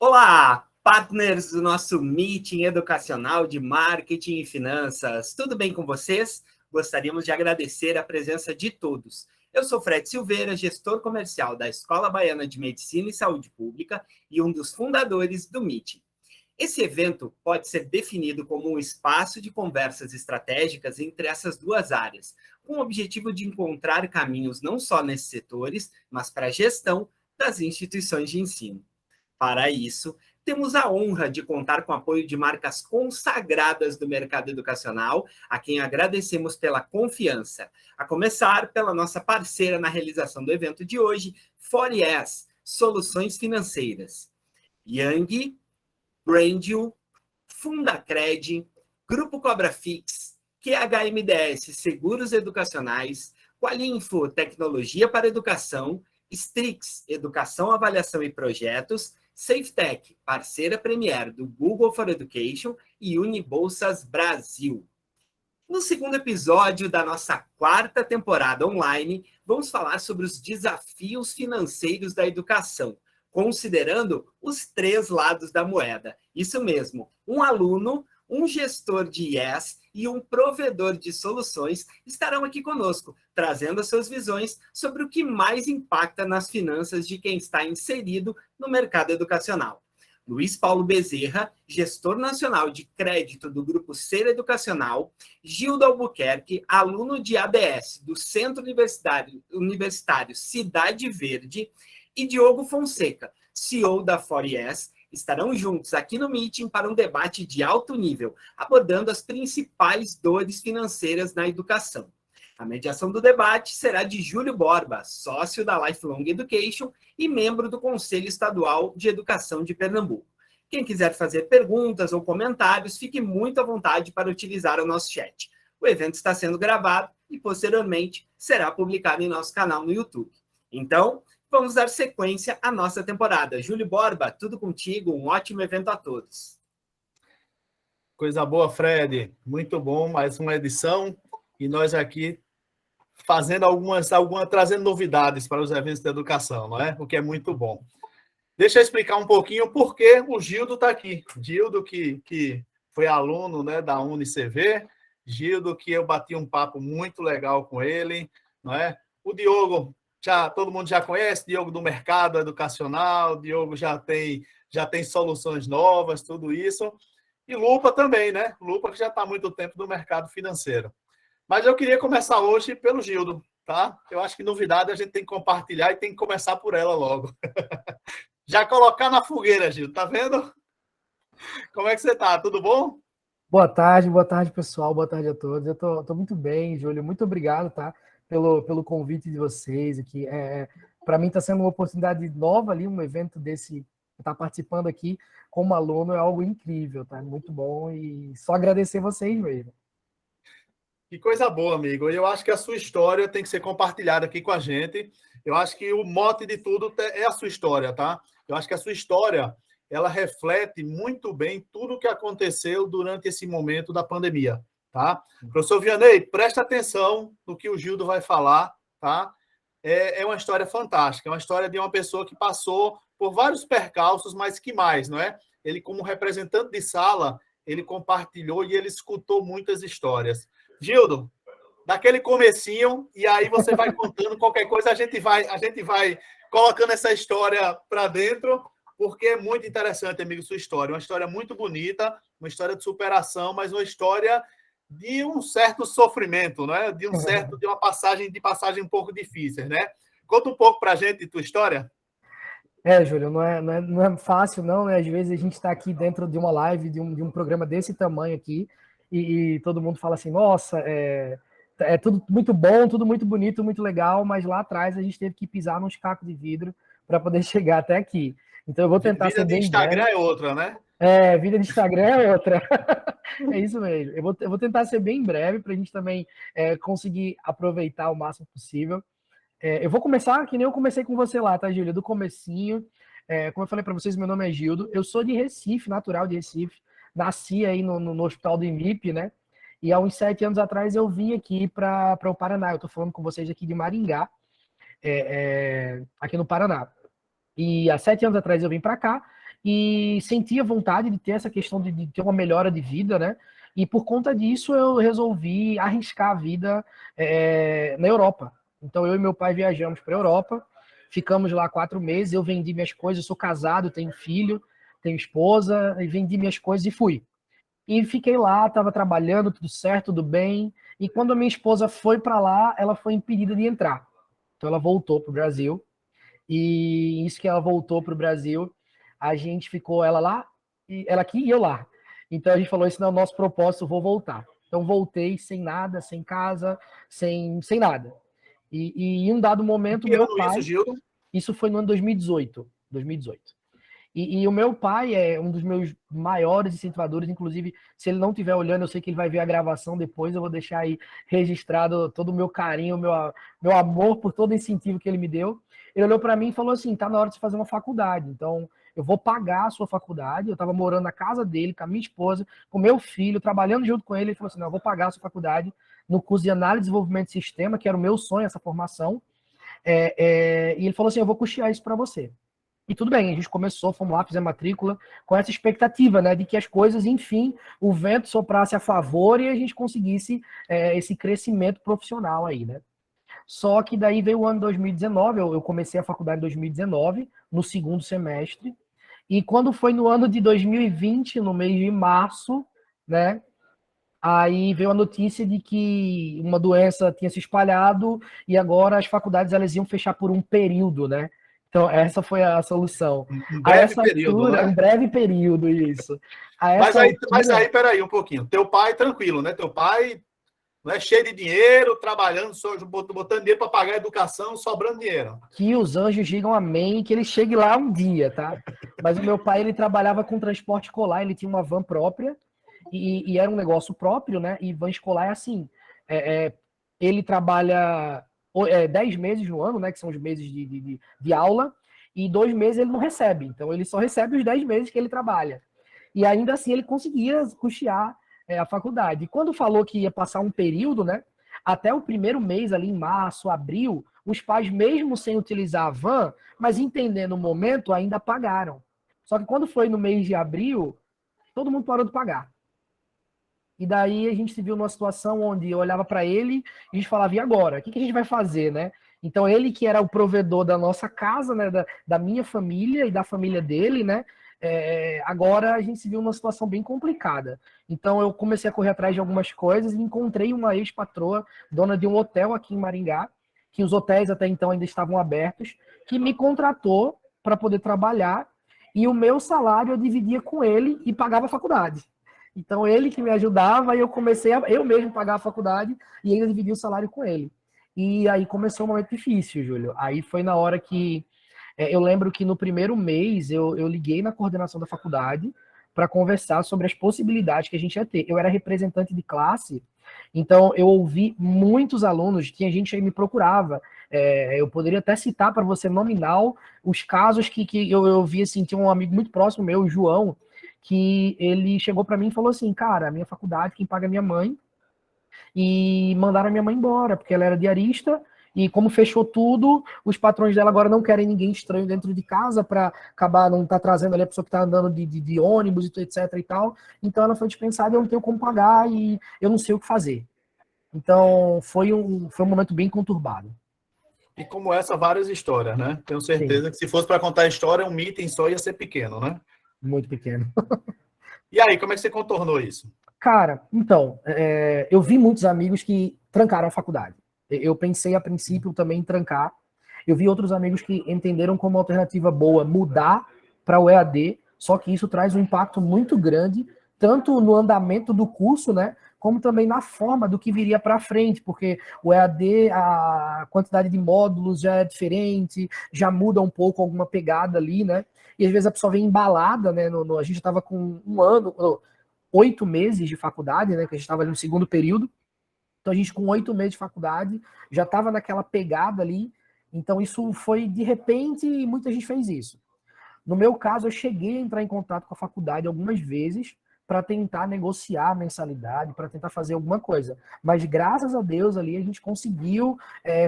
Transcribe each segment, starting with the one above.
Olá, partners do nosso meeting educacional de marketing e finanças. Tudo bem com vocês? Gostaríamos de agradecer a presença de todos. Eu sou Fred Silveira, gestor comercial da Escola Baiana de Medicina e Saúde Pública e um dos fundadores do meeting. Esse evento pode ser definido como um espaço de conversas estratégicas entre essas duas áreas, com o objetivo de encontrar caminhos não só nesses setores, mas para a gestão das instituições de ensino. Para isso, temos a honra de contar com o apoio de marcas consagradas do mercado educacional, a quem agradecemos pela confiança, a começar pela nossa parceira na realização do evento de hoje, Fories, Soluções Financeiras. Yang, Brandil, Fundacred, Grupo Cobra Fix, QHMDS Seguros Educacionais, Qualinfo Tecnologia para Educação, Strix Educação, Avaliação e Projetos, SafeTech, parceira premier do Google for Education e Unibolsas Brasil. No segundo episódio da nossa quarta temporada online, vamos falar sobre os desafios financeiros da educação, considerando os três lados da moeda. Isso mesmo, um aluno, um gestor de IES e um provedor de soluções estarão aqui conosco, trazendo as suas visões sobre o que mais impacta nas finanças de quem está inserido no mercado educacional. Luiz Paulo Bezerra, gestor nacional de crédito do Grupo Ser Educacional, Gildo Albuquerque, aluno de ADS do Centro Universitário Cidade Verde, e Diogo Fonseca, CEO da Fories, estarão juntos aqui no Meeting para um debate de alto nível, abordando as principais dores financeiras na educação. A mediação do debate será de Júlio Borba, sócio da Lifelong Education e membro do Conselho Estadual de Educação de Pernambuco. Quem quiser fazer perguntas ou comentários, fique muito à vontade para utilizar o nosso chat. O evento está sendo gravado e, posteriormente, será publicado em nosso canal no YouTube. Então, vamos dar sequência à nossa temporada. Júlio Borba, tudo contigo, um ótimo evento a todos. Coisa boa, Fred. Muito bom, mais uma edição. E nós aqui fazendo trazendo novidades para os eventos de educação, não é? O que é muito bom. Deixa eu explicar um pouquinho por que o Gildo está aqui. Gildo, que foi aluno, né, da UniCV. Gildo, que eu bati um papo muito legal com ele, não é? O Diogo, todo mundo já conhece, Diogo do mercado educacional, Diogo já tem soluções novas, tudo isso. E Lupa também, né? Lupa que já está há muito tempo no mercado financeiro. Mas eu queria começar hoje pelo Gildo, tá? Eu acho que novidade a gente tem que compartilhar e tem que começar por ela logo. Já colocar na fogueira, Gildo, tá vendo? Como é que você tá? Tudo bom? Boa tarde, pessoal. Boa tarde a todos. Eu tô muito bem, Júlio. Muito obrigado, tá? Pelo convite de vocês aqui. Para mim está sendo uma oportunidade nova ali, um evento desse, estar participando aqui como aluno é algo incrível, tá? Muito bom e só agradecer vocês mesmo. Que coisa boa, amigo. Eu acho que a sua história tem que ser compartilhada aqui com a gente. Eu acho que o mote de tudo é a sua história, tá? Eu acho que a sua história, ela reflete muito bem tudo o que aconteceu durante esse momento da pandemia, tá? Professor Vianney, presta atenção no que o Gildo vai falar, tá? É uma história fantástica, é uma história de uma pessoa que passou por vários percalços, mas que mais, não é? Ele, como representante de sala, ele compartilhou e ele escutou muitas histórias. Gildo, daquele comecinho, e aí você vai contando qualquer coisa, a gente vai colocando essa história para dentro, porque é muito interessante, amigo, sua história. Uma história muito bonita, uma história de superação, mas uma história de um certo sofrimento, não é? De uma passagem um pouco difícil, né? Conta um pouco para a gente de tua história. Júlio, não é fácil, não, né? Às vezes a gente está aqui dentro de uma live, de um programa desse tamanho aqui, e todo mundo fala assim, nossa, é tudo muito bom, tudo muito bonito, muito legal, mas lá atrás a gente teve que pisar nos cacos de vidro para poder chegar até aqui. Então eu vou tentar ser bem breve. Vida de Instagram é outra, né? Vida de Instagram é outra. É isso mesmo. Eu vou tentar ser bem breve para a gente também conseguir aproveitar o máximo possível. Eu vou começar que nem eu comecei com você lá, tá, Júlia? Do comecinho. Como eu falei para vocês, meu nome é Gildo. Eu sou de Recife, natural de Recife. Nasci aí no hospital do IMIP, né? E há uns 7 anos atrás eu vim aqui para o Paraná. Eu estou falando com vocês aqui de Maringá, aqui no Paraná. E há 7 anos atrás eu vim para cá e sentia vontade de ter essa questão de ter uma melhora de vida, né? E por conta disso eu resolvi arriscar a vida na Europa. Então eu e meu pai viajamos para a Europa, ficamos lá 4 meses, eu vendi minhas coisas, eu sou casado, tenho filho, tenho esposa, e vendi minhas coisas e fui. E fiquei lá, estava trabalhando, tudo certo, tudo bem. E quando a minha esposa foi para lá, ela foi impedida de entrar. Então ela voltou para o Brasil. E isso que ela voltou para o Brasil, a gente ficou ela lá, e ela aqui e eu lá. Então a gente falou, esse não é o nosso propósito, vou voltar. Então voltei sem nada, sem casa, sem nada. E em um dado momento, Que meu ano pai... isso, Gildo? Isso foi no ano 2018. 2018. E o meu pai é um dos meus maiores incentivadores, inclusive, se ele não estiver olhando, eu sei que ele vai ver a gravação depois, eu vou deixar aí registrado todo o meu carinho, meu amor por todo o incentivo que ele me deu. Ele olhou para mim e falou assim, tá na hora de você fazer uma faculdade, então eu vou pagar a sua faculdade. Eu estava morando na casa dele, com a minha esposa, com meu filho, trabalhando junto com ele. Ele falou assim, não, eu vou pagar a sua faculdade no curso de análise e desenvolvimento de sistema, que era o meu sonho, essa formação. E ele falou assim, eu vou custear isso para você. E tudo bem, a gente começou, fomos lá, fizemos matrícula, com essa expectativa, né, de que as coisas, enfim, o vento soprasse a favor e a gente conseguisse esse crescimento profissional aí, né. Só que daí veio o ano 2019, eu comecei a faculdade em 2019, no segundo semestre, e quando foi no ano de 2020, no mês de março, né, aí veio a notícia de que uma doença tinha se espalhado e agora as faculdades elas iam fechar por um período, né? Então, essa foi a solução. Um A breve essa período, altura, um né? breve período, isso. A Mas essa aí, mas altura, aí, peraí um pouquinho. Teu pai, tranquilo, né? Teu pai não é cheio de dinheiro, trabalhando, só botando dinheiro para pagar a educação, sobrando dinheiro. que os anjos digam amém, que ele chegue lá um dia, tá? Mas o meu pai, ele trabalhava com transporte escolar, ele tinha uma van própria, e era um negócio próprio, né? E van escolar é assim, ele trabalha 10 meses no ano, né? Que são os meses de aula, e 2 meses ele não recebe. Então, ele só recebe os 10 meses que ele trabalha. E ainda assim, ele conseguia custear a faculdade. E quando falou que ia passar um período, né? Até o primeiro mês, ali em março, abril, os pais, mesmo sem utilizar a van, mas entendendo o momento, ainda pagaram. Só que quando foi no mês de abril, todo mundo parou de pagar. E daí a gente se viu numa situação onde eu olhava para ele e a gente falava, e agora? O que a gente vai fazer, né? Então ele que era o provedor da nossa casa, né, da minha família e da família dele, né? Agora a gente se viu numa situação bem complicada. Então eu comecei a correr atrás de algumas coisas e encontrei uma ex-patroa, dona de um hotel aqui em Maringá, que os hotéis até então ainda estavam abertos, que me contratou para poder trabalhar e o meu salário eu dividia com ele e pagava a faculdade. Então ele que me ajudava e eu comecei a eu mesmo pagar a faculdade e ainda dividir o salário com ele. E aí começou um momento difícil, Júlio. Aí foi na hora que eu lembro que no primeiro mês eu liguei na coordenação da faculdade para conversar sobre as possibilidades que a gente ia ter. Eu era representante de classe, então eu ouvi muitos alunos, tinha gente aí que me procurava. Eu poderia até citar para você nominal os casos que eu vi assim, tinha um amigo muito próximo meu, o João, que ele chegou para mim e falou assim, cara, a minha faculdade, quem paga é minha mãe, e mandaram a minha mãe embora, porque ela era diarista, e como fechou tudo, os patrões dela agora não querem ninguém estranho dentro de casa para acabar não tá trazendo ali a pessoa que tá andando de ônibus e etc e tal. Então ela foi dispensada e eu não tenho como pagar e eu não sei o que fazer. Então foi um momento bem conturbado. E como essa, várias histórias, né? Tenho certeza Sim, que se fosse para contar a história, um meeting só ia ser pequeno, né? muito pequeno. E aí, como é que você contornou isso? Cara, então, eu vi muitos amigos que trancaram a faculdade. Eu pensei a princípio também em trancar. Eu vi outros amigos que entenderam como alternativa boa mudar para o EAD, só que isso traz um impacto muito grande, tanto no andamento do curso, né, como também na forma do que viria para frente, porque o EAD, a quantidade de módulos já é diferente, já muda um pouco alguma pegada ali, né, e às vezes a pessoa vem embalada, né, a gente estava com 8 meses de faculdade, né, que a gente estava ali no segundo período, então a gente com 8 meses de faculdade já estava naquela pegada ali, então isso foi de repente e muita gente fez isso. No meu caso, eu cheguei a entrar em contato com a faculdade algumas vezes para tentar negociar a mensalidade, para tentar fazer alguma coisa. Mas graças a Deus ali a gente conseguiu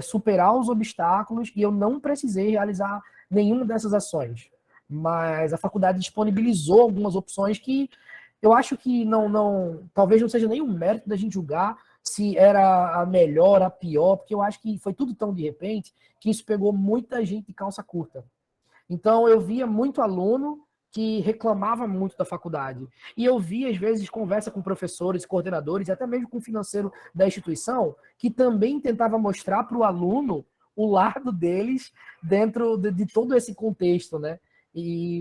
superar os obstáculos e eu não precisei realizar nenhuma dessas ações. mas a faculdade disponibilizou algumas opções que eu acho que talvez não seja nenhum mérito da gente julgar se era a melhor, a pior, porque eu acho que foi tudo tão de repente que isso pegou muita gente de calça curta. Então, eu via muito aluno que reclamava muito da faculdade. E eu via, às vezes, conversa com professores, coordenadores, até mesmo com o financeiro da instituição, que também tentava mostrar para o aluno o lado deles dentro de todo esse contexto, né?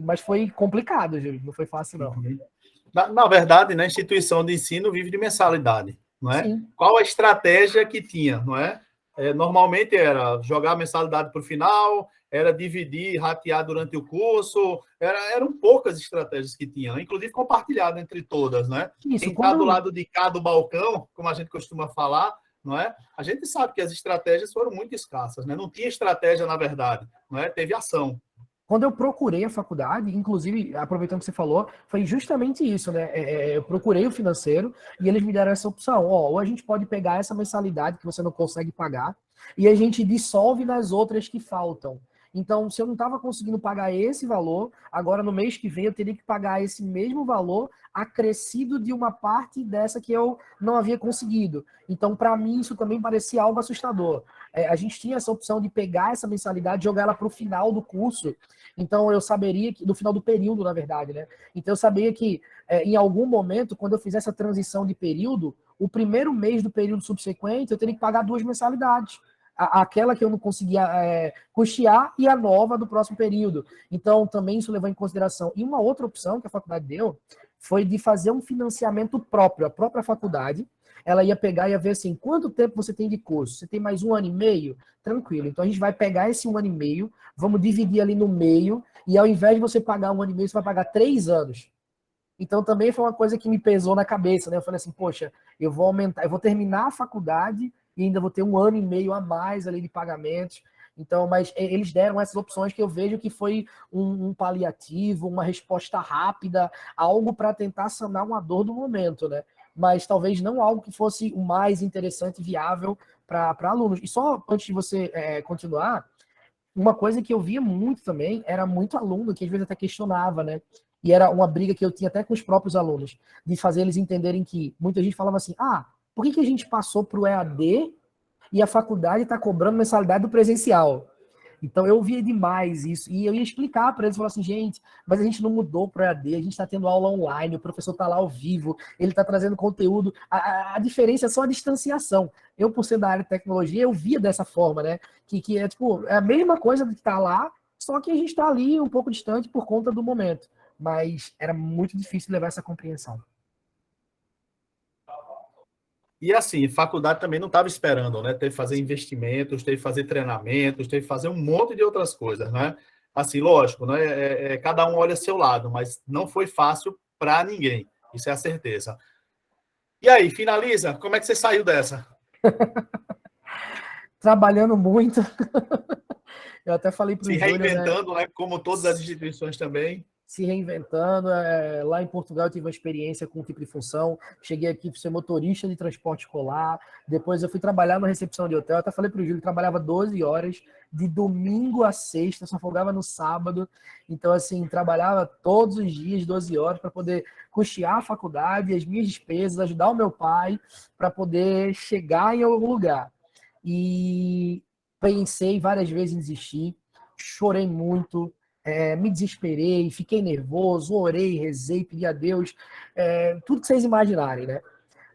Mas foi complicado, Júlio, não foi fácil, não. Na verdade, na instituição de ensino vive de mensalidade, não é? Sim. Qual a estratégia que tinha, não é? Normalmente era jogar a mensalidade para o final, era dividir, ratear durante o curso, eram poucas estratégias que tinham, inclusive compartilhado entre todas, né? Isso, quem está do lado de cá do balcão, como a gente costuma falar, não é? A gente sabe que as estratégias foram muito escassas, né? Não tinha estratégia, na verdade, não é? Teve ação. Quando eu procurei a faculdade, inclusive, aproveitando que você falou, foi justamente isso, né? Eu procurei o financeiro e eles me deram essa opção. Ou a gente pode pegar essa mensalidade que você não consegue pagar e a gente dissolve nas outras que faltam. Então, se eu não estava conseguindo pagar esse valor, agora no mês que vem eu teria que pagar esse mesmo valor acrescido de uma parte dessa que eu não havia conseguido. Então, para mim, isso também parecia algo assustador. A gente tinha essa opção de pegar essa mensalidade e jogar ela para o final do curso. Então, eu saberia que, no final do período, na verdade, né? Então, eu sabia que em algum momento, quando eu fizesse a transição de período, o primeiro mês do período subsequente, eu teria que pagar 2 mensalidades. Aquela que eu não conseguia custear e a nova do próximo período. Então, também isso levou em consideração. E uma outra opção que a faculdade deu foi de fazer um financiamento próprio. A própria faculdade, ela ia pegar e ia ver assim, quanto tempo você tem de curso? Você tem mais 1 ano e meio? Tranquilo. Então, a gente vai pegar esse 1 ano e meio, vamos dividir ali no meio, e ao invés de você pagar 1 ano e meio, você vai pagar 3 anos. Então, também foi uma coisa que me pesou na cabeça, né? Eu falei assim, poxa, eu vou terminar a faculdade e ainda vou ter 1 ano e meio a mais ali de pagamentos. Então, mas eles deram essas opções que eu vejo que foi um paliativo, uma resposta rápida, algo para tentar sanar uma dor do momento, né? Mas talvez não algo que fosse o mais interessante e viável para alunos. E só antes de você continuar, uma coisa que eu via muito também era muito aluno que às vezes até questionava, né? E era uma briga que eu tinha até com os próprios alunos, de fazer eles entenderem que muita gente falava assim, por que a gente passou para o EAD e a faculdade está cobrando mensalidade do presencial? Então eu via demais isso. E eu ia explicar para eles, falar assim, gente, mas a gente não mudou para o EAD, a gente está tendo aula online, o professor está lá ao vivo, ele está trazendo conteúdo. A diferença é só a distanciação. Eu, por ser da área de tecnologia, eu via dessa forma, né? Que é tipo, é a mesma coisa de estar lá, só que a gente está ali um pouco distante por conta do momento. Mas era muito difícil levar essa compreensão. E assim, faculdade também não estava esperando, né? Teve que fazer investimentos, teve que fazer treinamentos, teve que fazer um monte de outras coisas, né? Assim, lógico, né? Cada um olha seu lado, mas não foi fácil para ninguém. Isso é a certeza. E aí, finaliza? Como é que você saiu dessa? Trabalhando muito. Eu até falei para o Júlio, reinventando, né? Como todas as instituições também. Se reinventando. Lá em Portugal eu tive uma experiência com tipo de função. Cheguei aqui para ser motorista de transporte escolar. Depois eu fui trabalhar na recepção de hotel. Eu até falei para o Júlio, trabalhava 12 horas, de domingo a sexta, só folgava no sábado. Então, assim, trabalhava todos os dias, 12 horas, para poder custear a faculdade, as minhas despesas, ajudar o meu pai, para poder chegar em algum lugar. E pensei várias vezes em desistir, chorei muito, me desesperei, fiquei nervoso, orei, rezei, pedi a Deus, tudo que vocês imaginarem, né?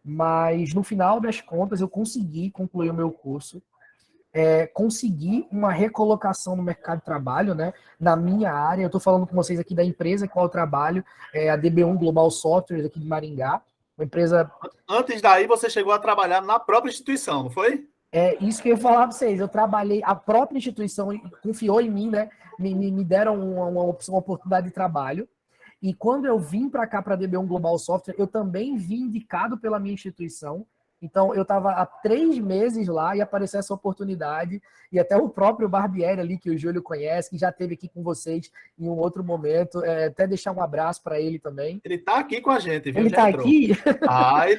Mas no final das contas eu consegui concluir o meu curso, consegui uma recolocação no mercado de trabalho, né? Na minha área. Eu estou falando com vocês aqui da empresa com a qual eu trabalho, a DB1 Global Software aqui de Maringá, uma empresa... Antes daí você chegou a trabalhar na própria instituição, não foi? É isso que eu ia falar para vocês. Eu trabalhei, a própria instituição confiou em mim, né? Me deram uma oportunidade de trabalho. E quando eu vim para cá, para a DB1 Global Software, eu também vim indicado pela minha instituição. Então, eu estava há 3 meses lá e apareceu essa oportunidade. E até o próprio Barbieri ali, que o Júlio conhece, que já esteve aqui com vocês em um outro momento. Até deixar um abraço para ele também. Ele está aqui com a gente, viu? Ele está aqui?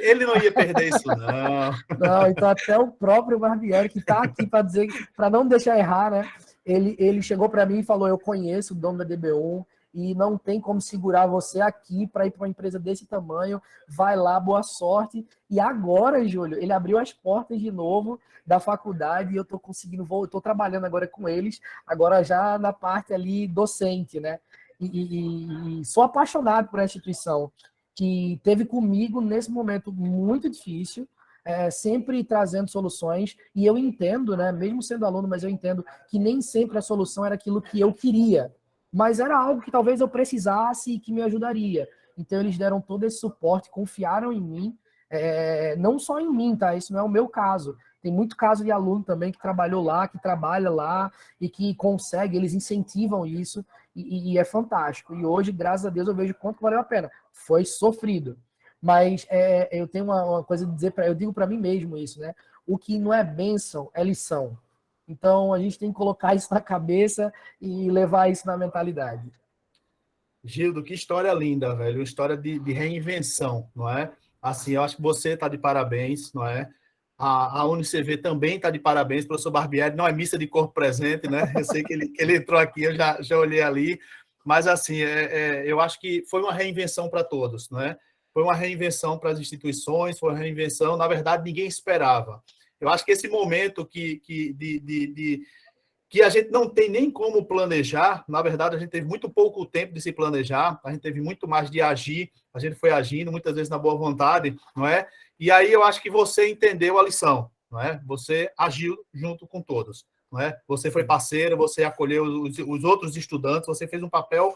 Ele não ia perder isso, não. Não, então até o próprio Barbieri, que está aqui para dizer, para não deixar errar, né? Ele chegou para mim e falou, eu conheço o dono da DB1, e não tem como segurar você aqui para ir para uma empresa desse tamanho. Vai lá, boa sorte. E agora, Júlio, ele abriu as portas de novo da faculdade e eu estou conseguindo, estou trabalhando agora com eles, agora já na parte ali docente, né? E sou apaixonado por essa instituição que teve comigo nesse momento muito difícil, sempre trazendo soluções, e eu entendo, né, mesmo sendo aluno, mas eu entendo que nem sempre a solução era aquilo que eu queria, mas era algo que talvez eu precisasse e que me ajudaria. Então eles deram todo esse suporte, confiaram em mim, não só em mim, tá? Isso não é o meu caso. Tem muito caso de aluno também que trabalhou lá, que trabalha lá e que consegue, eles incentivam isso e é fantástico. E hoje, graças a Deus, eu vejo quanto valeu a pena. Foi sofrido. Mas eu tenho uma coisa a dizer, eu digo para mim mesmo isso, né? O que não é bênção é lição. Então a gente tem que colocar isso na cabeça e levar isso na mentalidade. Gildo, que história linda, velho. Uma história de reinvenção, não é? Assim, eu acho que você está de parabéns, não é? A UniCV também está de parabéns, professor Barbieri. Não é missa de corpo presente, né? Eu sei que ele entrou aqui, eu já olhei ali. Mas, assim, eu acho que foi uma reinvenção para todos, não é? Foi uma reinvenção para as instituições, foi uma reinvenção, na verdade, ninguém esperava. Eu acho que esse momento que a gente não tem nem como planejar, na verdade, a gente teve muito pouco tempo de se planejar, a gente teve muito mais de agir, a gente foi agindo, muitas vezes na boa vontade, não é? E aí eu acho que você entendeu a lição, não é? Você agiu junto com todos, não é? Você foi parceiro, você acolheu os outros estudantes, você fez um papel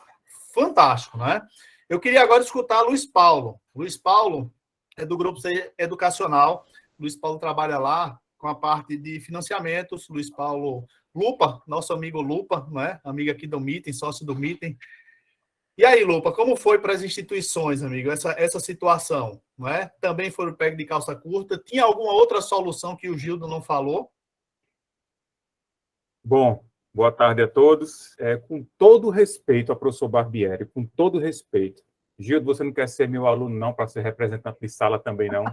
fantástico, não é? Eu queria agora escutar Luiz Paulo. Luiz Paulo é do Grupo C Educacional, Luiz Paulo trabalha lá com a parte de financiamentos, Luiz Paulo Lupa, nosso amigo Lupa, não é? Amigo aqui do Meeting, sócio do Meeting. E aí, Lupa, como foi para as instituições, amigo, essa situação, não é? Também foram pegos de calça curta? Tinha alguma outra solução que o Gildo não falou? Bom, boa tarde a todos. Com todo respeito ao professor Barbieri, com todo respeito. Gildo, você não quer ser meu aluno, não, para ser representante de sala também, não?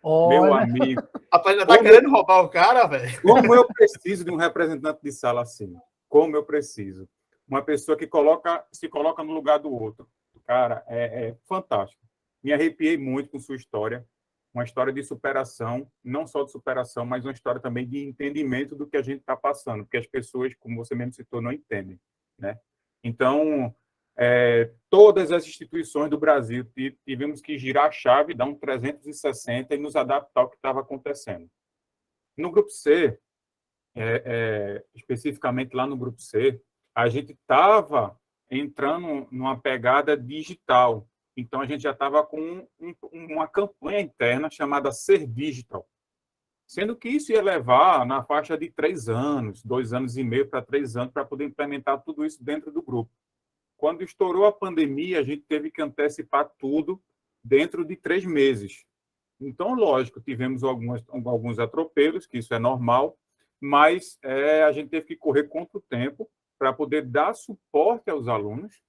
Olha. Meu amigo. Rapaz, já tá querendo roubar o cara, velho? Como eu preciso de um representante de sala assim? Como eu preciso? Uma pessoa que se coloca no lugar do outro. Cara, é fantástico. Me arrepiei muito com sua história. Uma história de superação, não só de superação, mas uma história também de entendimento do que a gente está passando, porque as pessoas, como você mesmo citou, não entendem, né? Então, todas as instituições do Brasil tivemos que girar a chave, dar um 360 e nos adaptar ao que estava acontecendo. No Grupo C, especificamente lá no Grupo C, a gente estava entrando numa pegada digital. Então, a gente já estava com uma campanha interna chamada Ser Digital, sendo que isso ia levar na faixa de 3 anos, 2 anos e meio para 3 anos, para poder implementar tudo isso dentro do grupo. Quando estourou a pandemia, a gente teve que antecipar tudo dentro de 3 meses. Então, lógico, tivemos alguns atropelos, que isso é normal, mas a gente teve que correr contra o tempo para poder dar suporte aos alunos,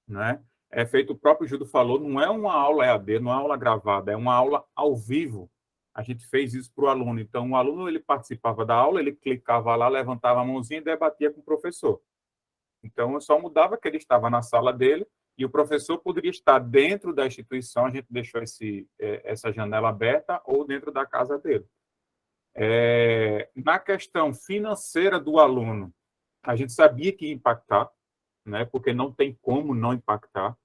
né? Feito o próprio Gildo falou, não é uma aula EAD, não é uma aula gravada, é uma aula ao vivo. A gente fez isso para o aluno. Então, o aluno ele participava da aula, ele clicava lá, levantava a mãozinha e debatia com o professor. Então, eu só mudava que ele estava na sala dele e o professor poderia estar dentro da instituição, a gente deixou essa janela aberta, ou dentro da casa dele. Na questão financeira do aluno, a gente sabia que ia impactar, né, porque não tem como não impactar.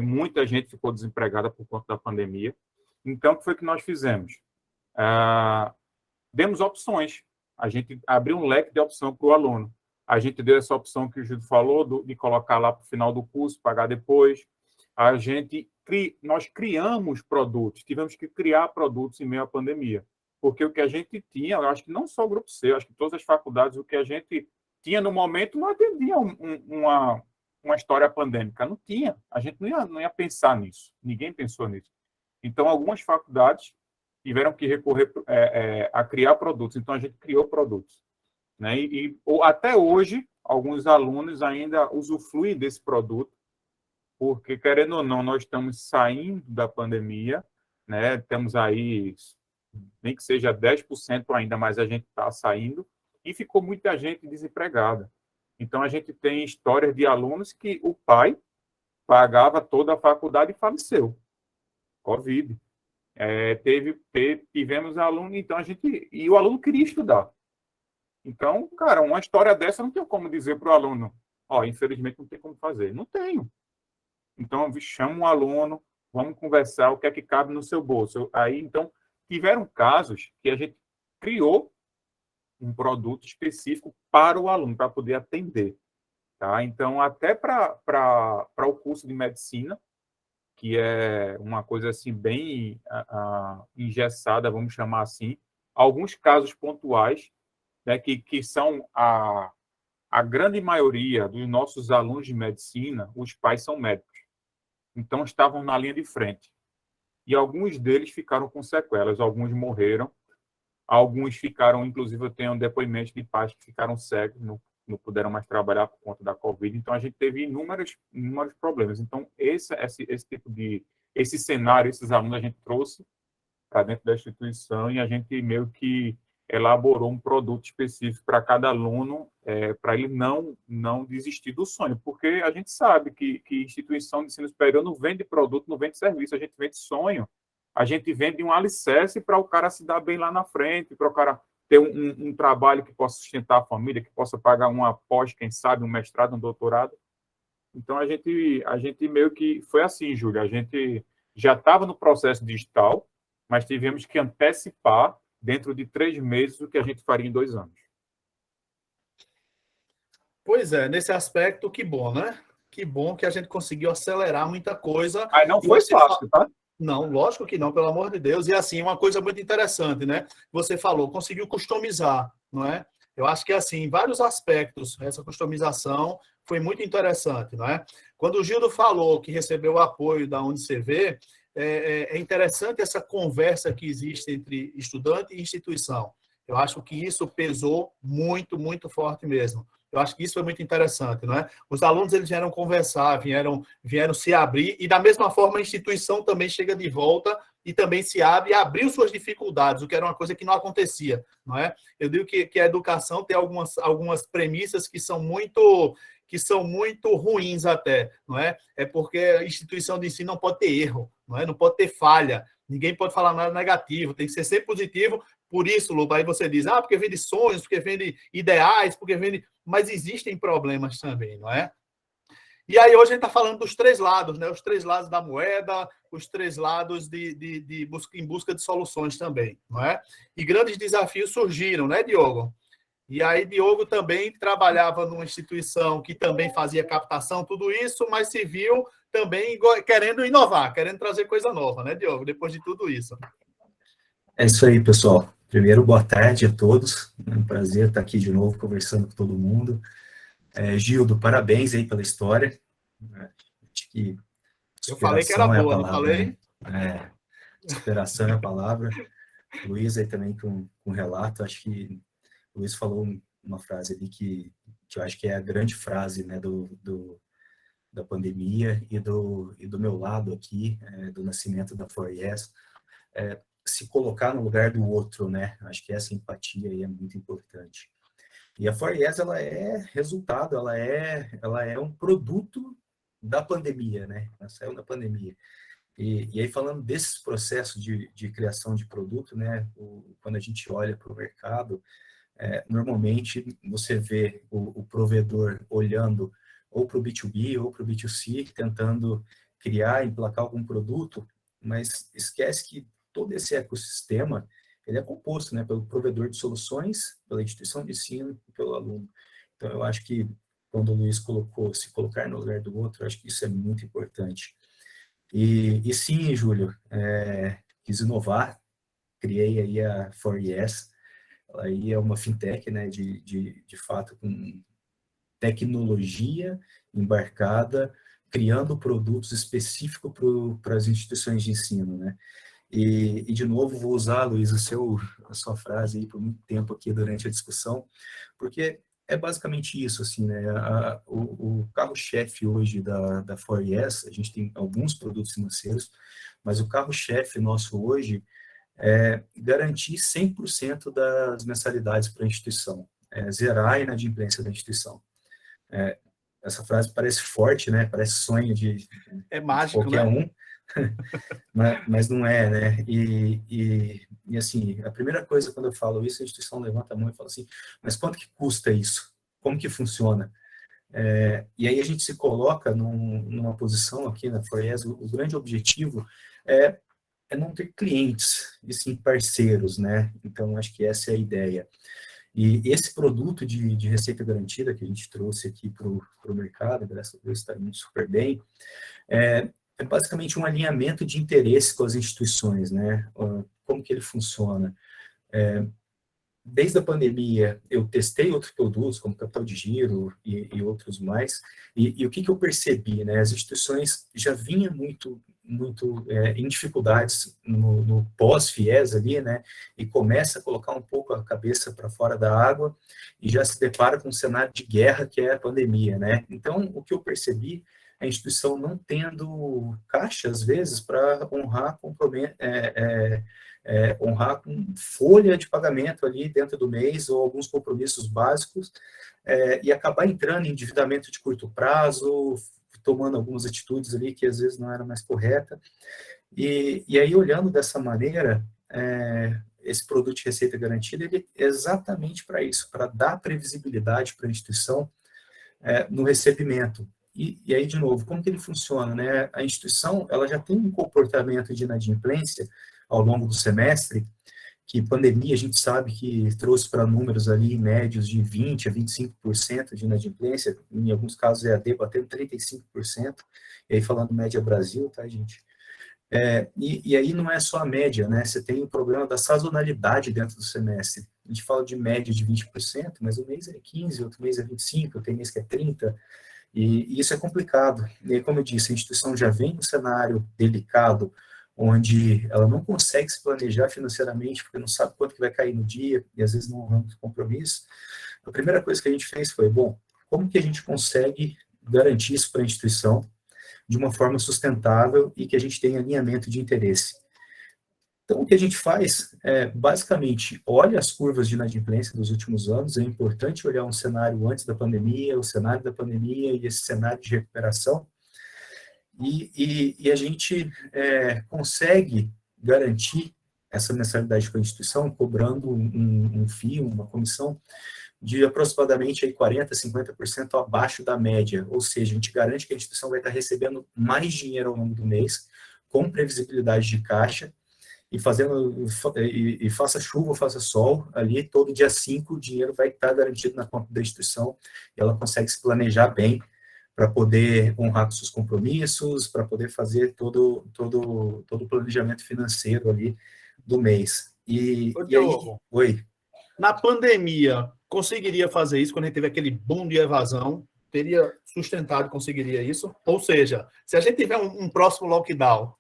Muita gente ficou desempregada por conta da pandemia. Então, o que foi que nós fizemos? Demos opções. A gente abriu um leque de opção para o aluno. A gente deu essa opção que o Gildo falou, de colocar lá para o final do curso, pagar depois. Nós criamos produtos, tivemos que criar produtos em meio à pandemia. Porque o que a gente tinha, eu acho que não só o Grupo C, eu acho que todas as faculdades, o que a gente tinha no momento não atendia uma história pandêmica. Não tinha. A gente não ia pensar nisso. Ninguém pensou nisso. Então, algumas faculdades tiveram que recorrer a criar produtos. Então, a gente criou produtos, né? Até hoje, alguns alunos ainda usufruem desse produto, porque, querendo ou não, nós estamos saindo da pandemia, né? Temos aí, nem que seja 10% ainda, mas a gente está saindo, e ficou muita gente desempregada. Então, a gente tem histórias de alunos que o pai pagava toda a faculdade e faleceu. Covid. Tivemos aluno, então e o aluno queria estudar. Então, cara, uma história dessa não tem como dizer para o aluno, infelizmente não tem como fazer. Não tenho. Então, eu chamo um aluno, vamos conversar o que é que cabe no seu bolso. Aí, então, tiveram casos que a gente criou um produto específico para o aluno, para poder atender. Tá? Então, até para o curso de medicina, que é uma coisa assim bem engessada, vamos chamar assim, alguns casos pontuais, né, que são a grande maioria dos nossos alunos de medicina, os pais são médicos. Então, estavam na linha de frente. E alguns deles ficaram com sequelas, alguns morreram, alguns ficaram, inclusive eu tenho um depoimento de pais que ficaram cegos, não puderam mais trabalhar por conta da Covid. Então, a gente teve inúmeros problemas. Então, esse cenário, esses alunos a gente trouxe para dentro da instituição e a gente meio que elaborou um produto específico para cada aluno, para ele não desistir do sonho, porque a gente sabe que instituição de ensino superior não vende produto, não vende serviço, a gente vende sonho, a gente vende um alicerce para o cara se dar bem lá na frente, para o cara ter um trabalho que possa sustentar a família, que possa pagar uma pós, quem sabe, um mestrado, um doutorado. Então, a gente meio que foi assim, Júlia, a gente já estava no processo digital, mas tivemos que antecipar dentro de 3 meses o que a gente faria em 2 anos. Pois é, nesse aspecto, que bom, né? Que bom que a gente conseguiu acelerar muita coisa. Aí não foi fácil, tá? Não, lógico que não, pelo amor de Deus. E assim, uma coisa muito interessante, né? Você falou, conseguiu customizar, não é? Eu acho que assim, em vários aspectos, essa customização foi muito interessante, não é? Quando o Gildo falou que recebeu o apoio da UniCV, é interessante essa conversa que existe entre estudante e instituição. Eu acho que isso pesou muito, muito forte mesmo. Eu acho que isso foi muito interessante, não é? Os alunos eles vieram conversar, vieram se abrir, e da mesma forma a instituição também chega de volta e também se abre e abriu suas dificuldades, o que era uma coisa que não acontecia, não é? Eu digo que a educação tem algumas premissas que são muito ruins até, não é? É porque a instituição de ensino não pode ter erro, não é? Não pode ter falha, ninguém pode falar nada negativo, tem que ser sempre positivo. Por isso, Luba, aí você diz, porque vende sonhos, porque vende ideais, porque vende... Mas existem problemas também, não é? E aí hoje a gente está falando dos 3 lados, né? Os 3 lados da moeda, os 3 lados em busca de soluções também, não é? E grandes desafios surgiram, né, Diogo? E aí Diogo também trabalhava numa instituição que também fazia captação, tudo isso, mas se viu também querendo inovar, querendo trazer coisa nova, né, Diogo? Depois de tudo isso. É isso aí, pessoal. Primeiro, boa tarde a todos. É um prazer estar aqui de novo conversando com todo mundo. Gildo, parabéns aí pela história. Acho que eu falei que era boa, não falei? Né? Superação é a palavra. Luiz aí também com o relato. Acho que o Luiz falou uma frase ali que eu acho que é a grande frase, né, da pandemia e do meu lado aqui, do nascimento da 4Yes. Se colocar no lugar do outro, né? Acho que essa empatia aí é muito importante. E a 4Yes, ela é resultado, ela é um produto da pandemia, né? Ela saiu da pandemia. E aí, falando desses processos de criação de produto, né? Quando a gente olha para o mercado, normalmente você vê o provedor olhando ou para o B2B ou para o B2C, tentando criar, emplacar algum produto, mas esquece que todo esse ecossistema ele é composto, né, pelo provedor de soluções, pela instituição de ensino e pelo aluno. Então, eu acho que quando o Luiz colocou se colocar no lugar do outro, eu acho que isso é muito importante. E sim, Júlio, quis inovar, criei aí a 4Yes, ela aí é uma fintech, né, de fato, com tecnologia embarcada, criando produtos específicos para as instituições de ensino, né? E, de novo, vou usar, Luiz, a sua frase aí por muito tempo aqui durante a discussão, porque é basicamente isso, assim, né? O carro-chefe hoje da 4Yes, a gente tem alguns produtos financeiros, mas o carro-chefe nosso hoje é garantir 100% das mensalidades para a instituição, zerar a inadimplência da instituição. Essa frase parece forte, né? Parece sonho de mágico, qualquer né? um, mas não é, né? E assim, a primeira coisa quando eu falo isso, a instituição levanta a mão e fala assim, mas quanto que custa isso? Como que funciona? E aí a gente se coloca numa posição aqui na Forez, o grande objetivo é não ter clientes, e sim parceiros, né? Então, acho que essa é a ideia. E esse produto de receita garantida que a gente trouxe aqui para o mercado, graças a Deus está indo super bem, é basicamente um alinhamento de interesse com as instituições, né? Como que ele funciona? Desde a pandemia, eu testei outros produtos, como capital de giro e outros mais, e o que eu percebi, né? As instituições já vinham muito em dificuldades no pós-FIES ali, né? E começa a colocar um pouco a cabeça para fora da água e já se depara com um cenário de guerra que é a pandemia, né? Então, o que eu percebi, a instituição não tendo caixa, às vezes, para honrar honrar com folha de pagamento ali dentro do mês ou alguns compromissos básicos e acabar entrando em endividamento de curto prazo, tomando algumas atitudes ali que às vezes não era mais correta. E aí, olhando dessa maneira, esse produto de receita garantida, ele é exatamente para isso, para dar previsibilidade para a instituição no recebimento. E aí, de novo, como que ele funciona, né? A instituição, ela já tem um comportamento de inadimplência ao longo do semestre, que pandemia a gente sabe que trouxe para números ali médios de 20% a 25% de inadimplência, em alguns casos EAD batendo 35%, e aí falando média Brasil, tá, gente? E aí não é só a média, né? Você tem o problema da sazonalidade dentro do semestre. A gente fala de média de 20%, mas um mês é 15%, outro mês é 25%, tem mês que é 30%, e isso é complicado. E aí, como eu disse, a instituição já vem num cenário delicado, onde ela não consegue se planejar financeiramente, porque não sabe quanto que vai cair no dia, e às vezes não honra os compromissos. A primeira coisa que a gente fez foi, bom, como que a gente consegue garantir isso para a instituição de uma forma sustentável e que a gente tenha alinhamento de interesse? Então, o que a gente faz é, basicamente, olha as curvas de inadimplência dos últimos anos, é importante olhar um cenário antes da pandemia, o cenário da pandemia e esse cenário de recuperação, e a gente consegue garantir essa mensalidade com a instituição, cobrando um FII, uma comissão, de aproximadamente aí 40%, 50% abaixo da média. Ou seja, a gente garante que a instituição vai estar recebendo mais dinheiro ao longo do mês, com previsibilidade de caixa, e faça chuva ou faça sol, ali todo dia 5 o dinheiro vai estar garantido na conta da instituição, e ela consegue se planejar bem para poder honrar com seus compromissos, para poder fazer todo o planejamento financeiro ali do mês. E aí, oi. Na pandemia, conseguiria fazer isso quando a gente teve aquele boom de evasão? Teria sustentado, conseguiria isso? Ou seja, se a gente tiver um próximo lockdown...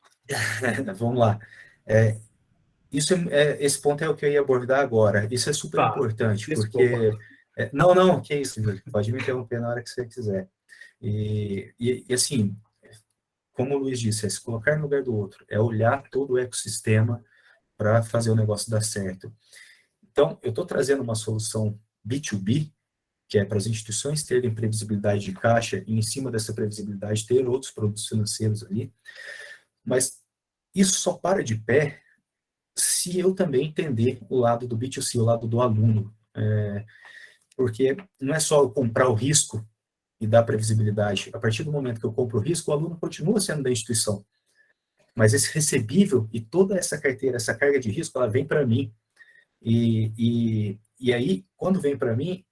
Vamos lá. Esse ponto é o que eu ia abordar agora. Isso é super importante, desculpa. Porque... Não, que isso, pode me interromper na hora que você quiser. E assim, como o Luiz disse, é se colocar no lugar do outro, é olhar todo o ecossistema para fazer o negócio dar certo. Então, eu estou trazendo uma solução B2B, que é para as instituições terem previsibilidade de caixa e, em cima dessa previsibilidade, ter outros produtos financeiros ali. Mas isso só para de pé se eu também entender o lado do B2C, o lado do aluno. Porque não é só eu comprar o risco e dar previsibilidade. A partir do momento que eu compro o risco, o aluno continua sendo da instituição. Mas esse recebível e toda essa carteira, essa carga de risco, ela vem para mim. E aí, quando vem para mim,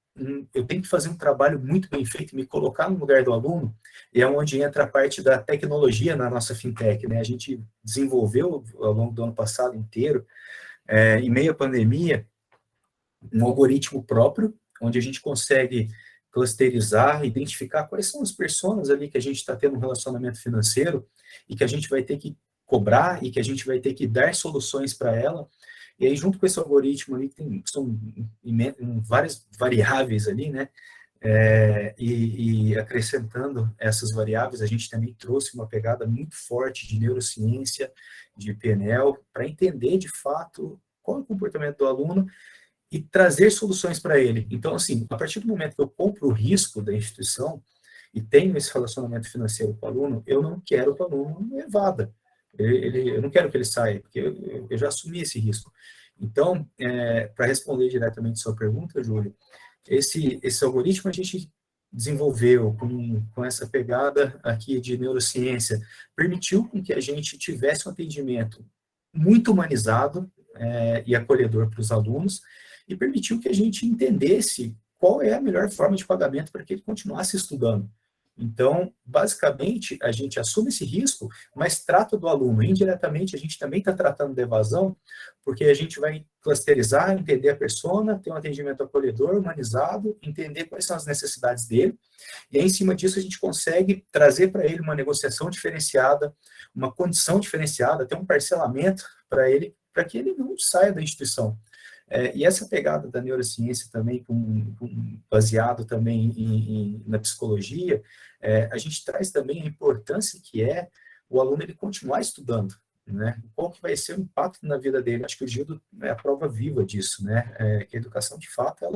eu tenho que fazer um trabalho muito bem feito, me colocar no lugar do aluno, e é onde entra a parte da tecnologia na nossa fintech, né? A gente desenvolveu, ao longo do ano passado inteiro, em meio à pandemia, um algoritmo próprio, onde a gente consegue clusterizar, identificar quais são as pessoas ali que a gente está tendo um relacionamento financeiro e que a gente vai ter que cobrar e que a gente vai ter que dar soluções para ela. E aí, junto com esse algoritmo ali, são várias variáveis ali, né? E acrescentando essas variáveis, a gente também trouxe uma pegada muito forte de neurociência, de PNL, para entender de fato qual é o comportamento do aluno e trazer soluções para ele. Então, assim, a partir do momento que eu compro o risco da instituição e tenho esse relacionamento financeiro com o aluno, eu não quero que o aluno evada. Eu não quero que ele saia, porque eu já assumi esse risco. Então, para responder diretamente a sua pergunta, Júlio, esse algoritmo a gente desenvolveu com essa pegada aqui de neurociência, permitiu com que a gente tivesse um atendimento muito humanizado e acolhedor para os alunos, e permitiu que a gente entendesse qual é a melhor forma de pagamento para que ele continuasse estudando. Então, basicamente, a gente assume esse risco, mas trata do aluno. Indiretamente, a gente também está tratando da evasão, porque a gente vai clusterizar, entender a persona, ter um atendimento acolhedor, humanizado, entender quais são as necessidades dele, e aí, em cima disso, a gente consegue trazer para ele uma negociação diferenciada, uma condição diferenciada, até um parcelamento para ele, para que ele não saia da instituição. E essa pegada da neurociência também, baseado também na psicologia, a gente traz também a importância que é o aluno ele continuar estudando, né? Qual que vai ser o impacto na vida dele? Acho que o Gildo é a prova viva disso, né? Que a educação, de fato,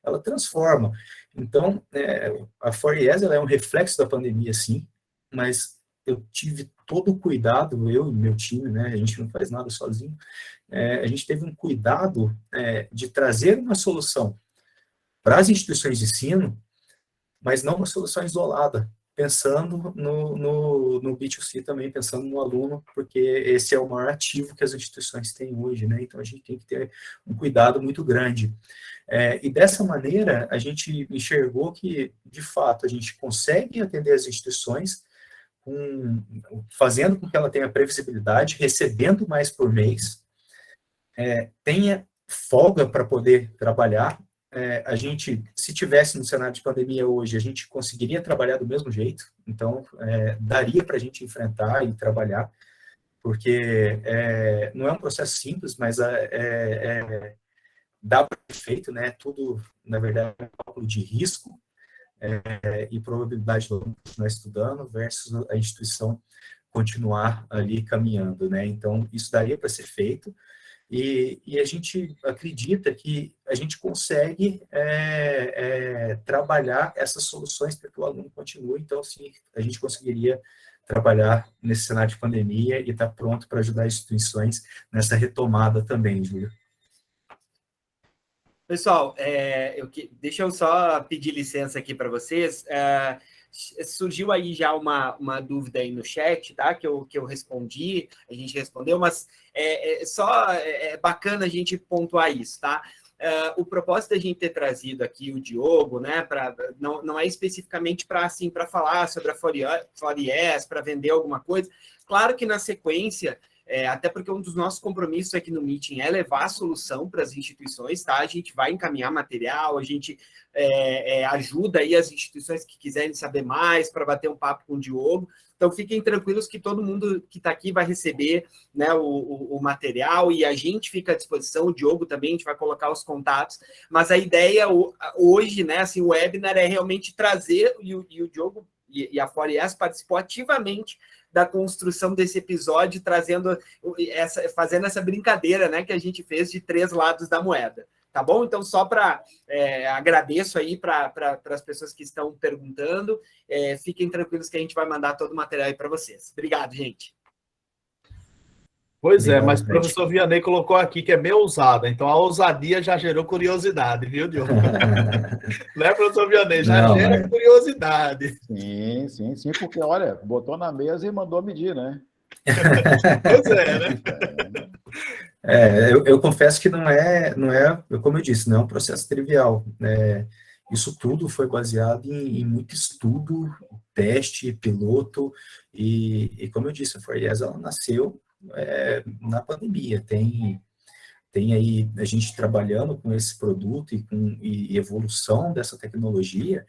ela transforma. Então, a 4ES, ela é um reflexo da pandemia, sim, mas eu tive todo o cuidado, eu e meu time, né? A gente não faz nada sozinho, a gente teve um cuidado de trazer uma solução para as instituições de ensino, mas não uma solução isolada, pensando no B2C também, pensando no aluno, porque esse é o maior ativo que as instituições têm hoje, né? Então, a gente tem que ter um cuidado muito grande. E dessa maneira, a gente enxergou que, de fato, a gente consegue atender as instituições, fazendo com que ela tenha previsibilidade, recebendo mais por mês, tenha folga para poder trabalhar. A gente, se tivesse no cenário de pandemia hoje, a gente conseguiria trabalhar do mesmo jeito, então daria para a gente enfrentar e trabalhar, porque não é um processo simples, mas dá para ser feito, né? Tudo, na verdade, é um cálculo de risco e probabilidade do aluno continuar estudando versus a instituição continuar ali caminhando, né? Então, isso daria para ser feito. E a gente acredita que a gente consegue trabalhar essas soluções para que o aluno continue. Então, sim, a gente conseguiria trabalhar nesse cenário de pandemia e estar pronto para ajudar as instituições nessa retomada também, Júlio. Pessoal, deixa eu só pedir licença aqui para vocês. Surgiu aí já uma dúvida aí no chat, tá? Que eu respondi, a gente respondeu, mas é bacana a gente pontuar isso, tá? O propósito da gente ter trazido aqui o Diogo, né? Não é especificamente para falar sobre a 4ES, para vender alguma coisa. Claro que na sequência, até porque um dos nossos compromissos aqui no Meeting é levar a solução para as instituições, tá? A gente vai encaminhar material, a gente ajuda aí as instituições que quiserem saber mais para bater um papo com o Diogo. Então, fiquem tranquilos que todo mundo que está aqui vai receber, né, o material e a gente fica à disposição, o Diogo também, a gente vai colocar os contatos. Mas a ideia hoje, né, assim, o webinar é realmente trazer, e o Diogo e a 4ES participou ativamente da construção desse episódio, fazendo essa brincadeira, né, que a gente fez de 3 lados da moeda. Tá bom? Então, só para agradeço aí para as pessoas que estão perguntando. Fiquem tranquilos que a gente vai mandar todo o material aí para vocês. Obrigado, gente. Pois é, mas o professor Vianney colocou aqui que é meio ousada, então a ousadia já gerou curiosidade, viu, Diogo? Né, professor Vianney? Já gera curiosidade. Sim, porque, olha, botou na mesa e mandou medir, né? Pois é, né? Eu confesso que não é, como eu disse, não é um processo trivial. Isso tudo foi baseado em muito estudo, teste, piloto, e como eu disse, a 4ES, ela nasceu na pandemia. Tem aí a gente trabalhando com esse produto e evolução dessa tecnologia.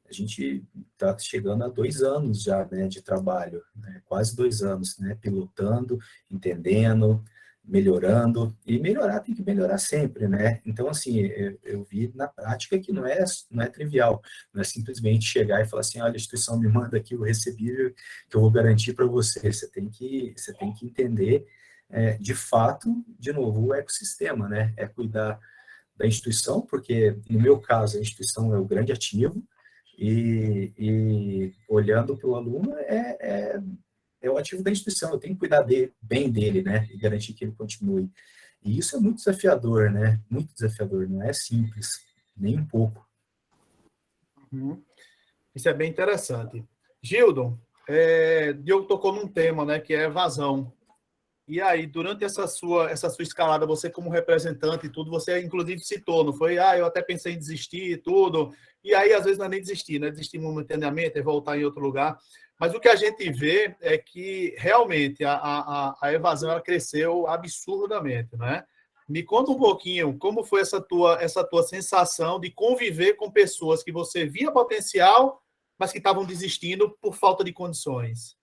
A gente está chegando a 2 anos já, né, de trabalho, né, quase 2 anos, né, pilotando, entendendo, melhorando, e melhorar tem que melhorar sempre, né? Então, assim, eu vi na prática que não é trivial, não é simplesmente chegar e falar assim, olha, a instituição me manda aqui o recebível que eu vou garantir para você. Você tem que entender, de fato, de novo, o ecossistema, né? Cuidar da instituição, porque, no meu caso, a instituição é o grande ativo, e olhando para o aluno, é o ativo da instituição, eu tenho que cuidar bem dele, né, e garantir que ele continue. E isso é muito desafiador, né, muito desafiador, não é simples, nem um pouco. Isso é bem interessante. Gildon, Diogo tocou num tema, né, que é evasão. E aí, durante essa sua escalada, você como representante e tudo, você inclusive citou, não foi? Eu até pensei em desistir e tudo. E aí, às vezes, não é nem desistir, né? Desistir momentaneamente, é voltar em outro lugar. Mas o que a gente vê é que, realmente, a evasão ela cresceu absurdamente, né? Me conta um pouquinho como foi essa tua sensação de conviver com pessoas que você via potencial, mas que estavam desistindo por falta de condições.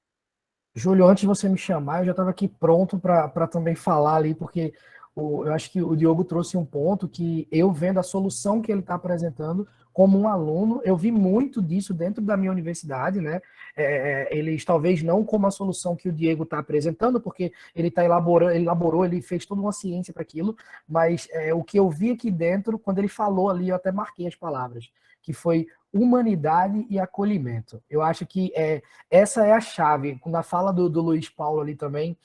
Júlio, antes de você me chamar, eu já estava aqui pronto para também falar ali, porque eu acho que o Diogo trouxe um ponto que eu vendo a solução que ele está apresentando como um aluno, eu vi muito disso dentro da minha universidade, né? Eles talvez não como a solução que o Diego está apresentando, porque ele está elaborou, ele fez toda uma ciência para aquilo, mas o que eu vi aqui dentro, quando ele falou ali, eu até marquei as palavras, que foi humanidade e acolhimento. Eu acho que essa é a chave. Na fala do Luiz Paulo ali também,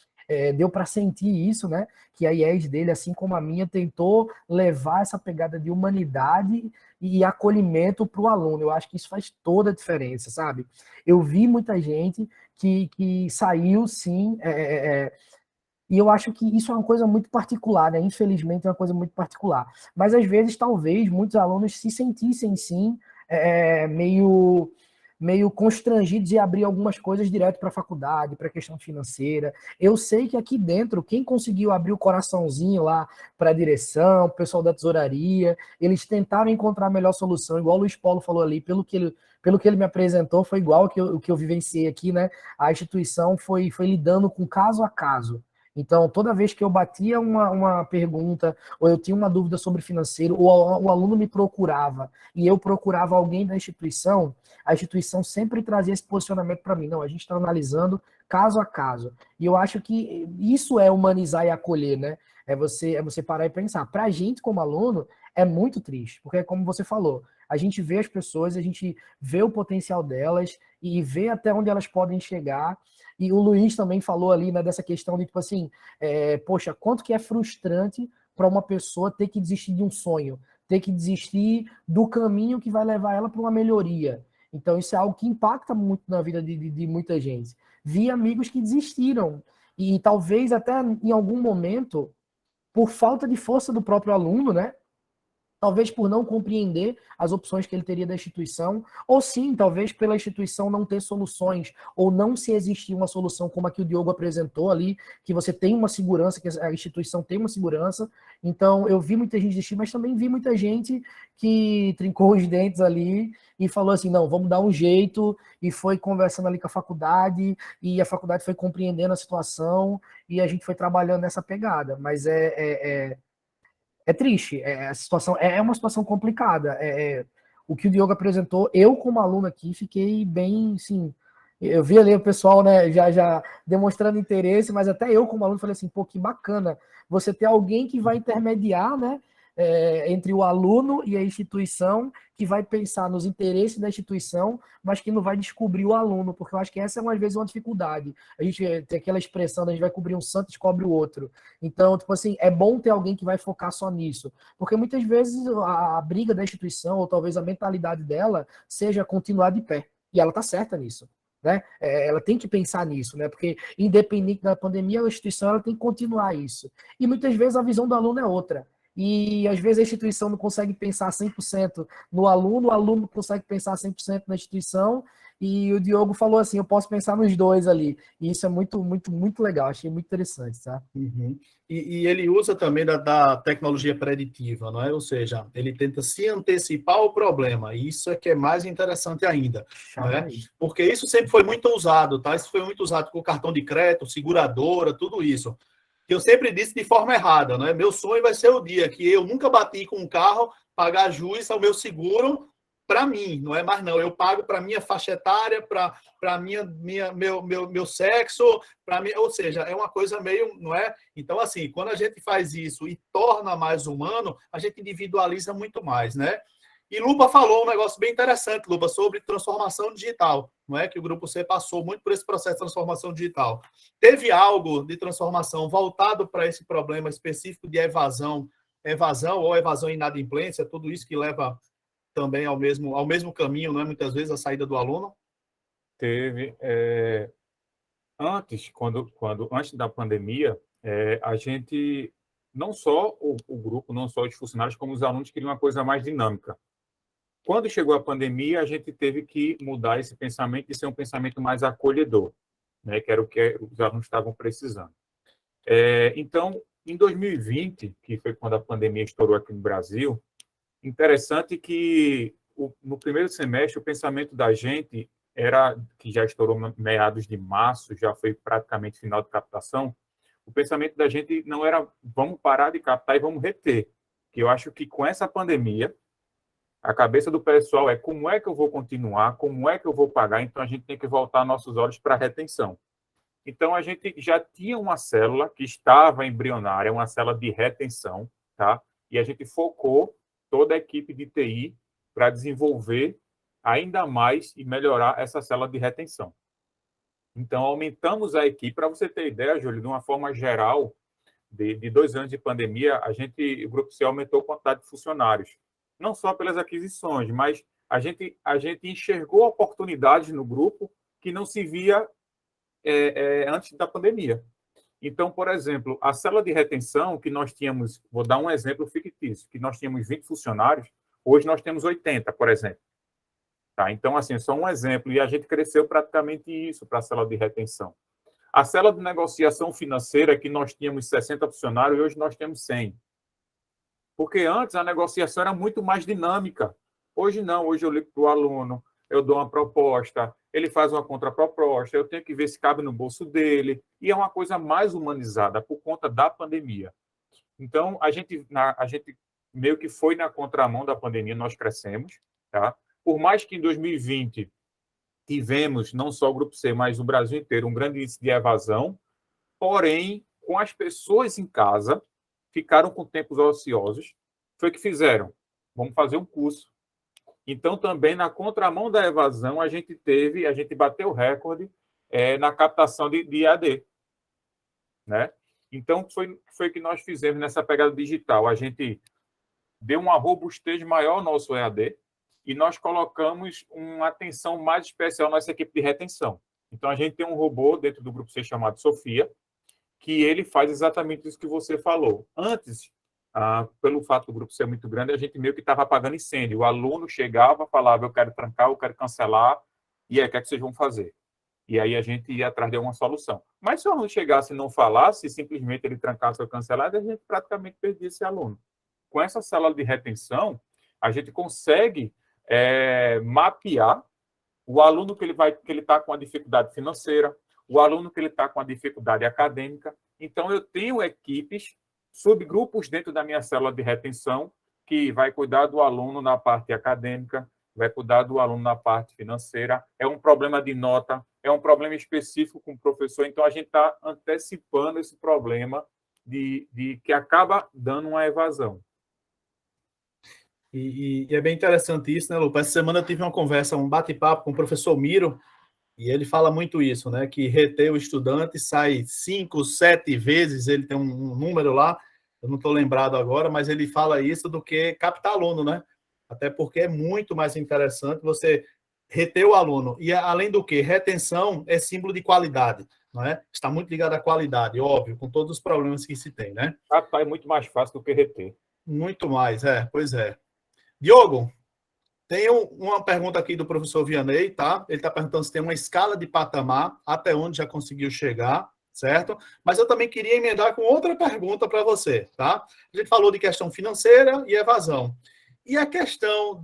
deu para sentir isso, né? Que a IES dele, assim como a minha, tentou levar essa pegada de humanidade e acolhimento para o aluno. Eu acho que isso faz toda a diferença, sabe? Eu vi muita gente que saiu, sim, e eu acho que isso é uma coisa muito particular, né? Infelizmente é uma coisa muito particular. Mas às vezes, talvez, muitos alunos se sentissem, sim, meio constrangidos de abrir algumas coisas direto para a faculdade, para a questão financeira. Eu sei que aqui dentro, quem conseguiu abrir o coraçãozinho lá para a direção, o pessoal da tesouraria, eles tentaram encontrar a melhor solução, igual o Luiz Paulo falou ali, pelo que ele me apresentou, foi igual o que eu vivenciei aqui, né? A instituição foi lidando com caso a caso. Então, toda vez que eu batia uma pergunta, ou eu tinha uma dúvida sobre financeiro, ou o aluno me procurava, e eu procurava alguém da instituição, a instituição sempre trazia esse posicionamento para mim. Não, a gente está analisando caso a caso. E eu acho que isso é humanizar e acolher, né? É você parar e pensar. Para a gente, como aluno, é muito triste, porque, como você falou, a gente vê as pessoas, a gente vê o potencial delas e vê até onde elas podem chegar. E o Luiz também falou ali, né, dessa questão de, tipo assim, poxa, quanto que é frustrante para uma pessoa ter que desistir de um sonho, ter que desistir do caminho que vai levar ela para uma melhoria. Então, isso é algo que impacta muito na vida de muita gente. Vi amigos que desistiram, e talvez até em algum momento, por falta de força do próprio aluno, né? Talvez por não compreender as opções que ele teria da instituição, ou sim, talvez pela instituição não ter soluções, ou não se existir uma solução como a que o Diogo apresentou ali, que você tem uma segurança, que a instituição tem uma segurança. Então, eu vi muita gente desistir, mas também vi muita gente que trincou os dentes ali e falou assim, não, vamos dar um jeito, e foi conversando ali com a faculdade, e a faculdade foi compreendendo a situação, e a gente foi trabalhando nessa pegada. Mas é triste, a situação é uma situação complicada. O que o Diogo apresentou, eu como aluno aqui fiquei bem, assim, eu vi ali o pessoal, né, já demonstrando interesse, mas até eu como aluno falei assim, pô, que bacana você ter alguém que vai intermediar, né, entre o aluno e a instituição, que vai pensar nos interesses da instituição, mas que não vai descobrir o aluno, porque eu acho que essa é, às vezes, uma dificuldade. A gente tem aquela expressão, a gente vai cobrir um santo e descobre o outro. Então, tipo assim, é bom ter alguém que vai focar só nisso, porque muitas vezes a briga da instituição, ou talvez a mentalidade dela, seja continuar de pé, e ela tá certa nisso. Né? Ela tem que pensar nisso, né? Porque independente da pandemia, a instituição ela tem que continuar isso. E muitas vezes a visão do aluno é outra. E às vezes a instituição não consegue pensar 100% no aluno, o aluno não consegue pensar 100% na instituição, e o Diogo falou assim, eu posso pensar nos dois ali. E isso é muito, muito, muito legal, achei muito interessante, tá? Uhum. E ele usa também da tecnologia preditiva, não é? Ou seja, ele tenta se antecipar ao problema, e isso é que é mais interessante ainda, não é? Porque isso sempre foi muito usado, tá? Isso foi muito usado com cartão de crédito, seguradora, tudo isso. Eu sempre disse de forma errada, né? Meu sonho vai ser o dia que eu nunca bati com um carro, pagar juiz ao meu seguro para mim, não é mais não. Eu pago para minha faixa etária, para meu sexo, para mim, ou seja, é uma coisa meio, não é? Então, assim, quando a gente faz isso e torna mais humano, a gente individualiza muito mais, né? E Luba falou um negócio bem interessante, Luba, sobre transformação digital, não é? Que o Grupo C passou muito por esse processo de transformação digital. Teve algo de transformação voltado para esse problema específico de evasão ou evasão e inadimplência, tudo isso que leva também ao mesmo caminho, não é? Muitas vezes a saída do aluno? Teve. Antes da pandemia, a gente, não só o grupo, não só os funcionários, como os alunos queriam uma coisa mais dinâmica. Quando chegou a pandemia, a gente teve que mudar esse pensamento e ser um pensamento mais acolhedor, né? Que era o que os alunos estavam precisando. Então, em 2020, que foi quando a pandemia estourou aqui no Brasil, interessante que no primeiro semestre o pensamento da gente era, que já estourou meados de março, já foi praticamente final de captação, o pensamento da gente não era vamos parar de captar e vamos reter, que eu acho que com essa pandemia, a cabeça do pessoal é como é que eu vou continuar, como é que eu vou pagar, então a gente tem que voltar nossos olhos para a retenção. Então a gente já tinha uma célula que estava embrionária, uma célula de retenção, tá? E a gente focou toda a equipe de TI para desenvolver ainda mais e melhorar essa célula de retenção. Então, aumentamos a equipe. Para você ter ideia, Júlio, de uma forma geral, de 2 anos de pandemia, o Grupo C aumentou a quantidade de funcionários. Não só pelas aquisições, mas a gente enxergou oportunidades no grupo que não se via antes da pandemia. Então, por exemplo, a célula de retenção que nós tínhamos, vou dar um exemplo fictício, que nós tínhamos 20 funcionários, hoje nós temos 80, por exemplo. Tá? Então, assim, só um exemplo, e a gente cresceu praticamente isso para a célula de retenção. A célula de negociação financeira, que nós tínhamos 60 funcionários, hoje nós temos 100. Porque antes a negociação era muito mais dinâmica. Hoje não, hoje eu ligo para o aluno, eu dou uma proposta, ele faz uma contraproposta, eu tenho que ver se cabe no bolso dele, e é uma coisa mais humanizada por conta da pandemia. Então, a gente meio que foi na contramão da pandemia, nós crescemos, tá? Por mais que em 2020 tivemos, não só o Grupo C, mas o Brasil inteiro, um grande índice de evasão, porém, com as pessoas em casa, ficaram com tempos ociosos, foi que fizeram, vamos fazer um curso. Então, também, na contramão da evasão, a gente bateu o recorde na captação de EAD. Né? Então, foi que nós fizemos nessa pegada digital. A gente deu uma robustez maior ao nosso EAD e nós colocamos uma atenção mais especial na nossa equipe de retenção. Então, a gente tem um robô dentro do Grupo C chamado Sofia, que ele faz exatamente isso que você falou. Antes, pelo fato do grupo ser muito grande, a gente meio que estava apagando incêndio. O aluno chegava, falava, eu quero trancar, eu quero cancelar, e aí, o que é que vocês vão fazer? E aí a gente ia atrás de uma solução. Mas se o aluno chegasse e não falasse, simplesmente ele trancasse ou cancelasse, a gente praticamente perdia esse aluno. Com essa célula de retenção, a gente consegue mapear o aluno que ele está com a dificuldade financeira, o aluno que ele está com a dificuldade acadêmica. Então, eu tenho equipes, subgrupos dentro da minha célula de retenção, que vai cuidar do aluno na parte acadêmica, vai cuidar do aluno na parte financeira. É um problema de nota, é um problema específico com o professor. Então, a gente está antecipando esse problema de que acaba dando uma evasão. E é bem interessante isso, né, Lupa? Essa semana eu tive uma conversa, um bate-papo com o professor Miro, e ele fala muito isso, né? Que reter o estudante sai 5, 7 vezes, ele tem um número lá, eu não estou lembrado agora, mas ele fala isso do que captar aluno, né? Até porque é muito mais interessante você reter o aluno. E além do que, retenção é símbolo de qualidade, não é? Está muito ligado à qualidade, óbvio, com todos os problemas que se tem, né? Captar é muito mais fácil do que reter. Muito mais, pois é. Diogo, tem uma pergunta aqui do professor Vianney, tá? Ele está perguntando se tem uma escala de patamar, até onde já conseguiu chegar, certo? Mas eu também queria emendar com outra pergunta para você, tá? A gente falou de questão financeira e evasão. E a questão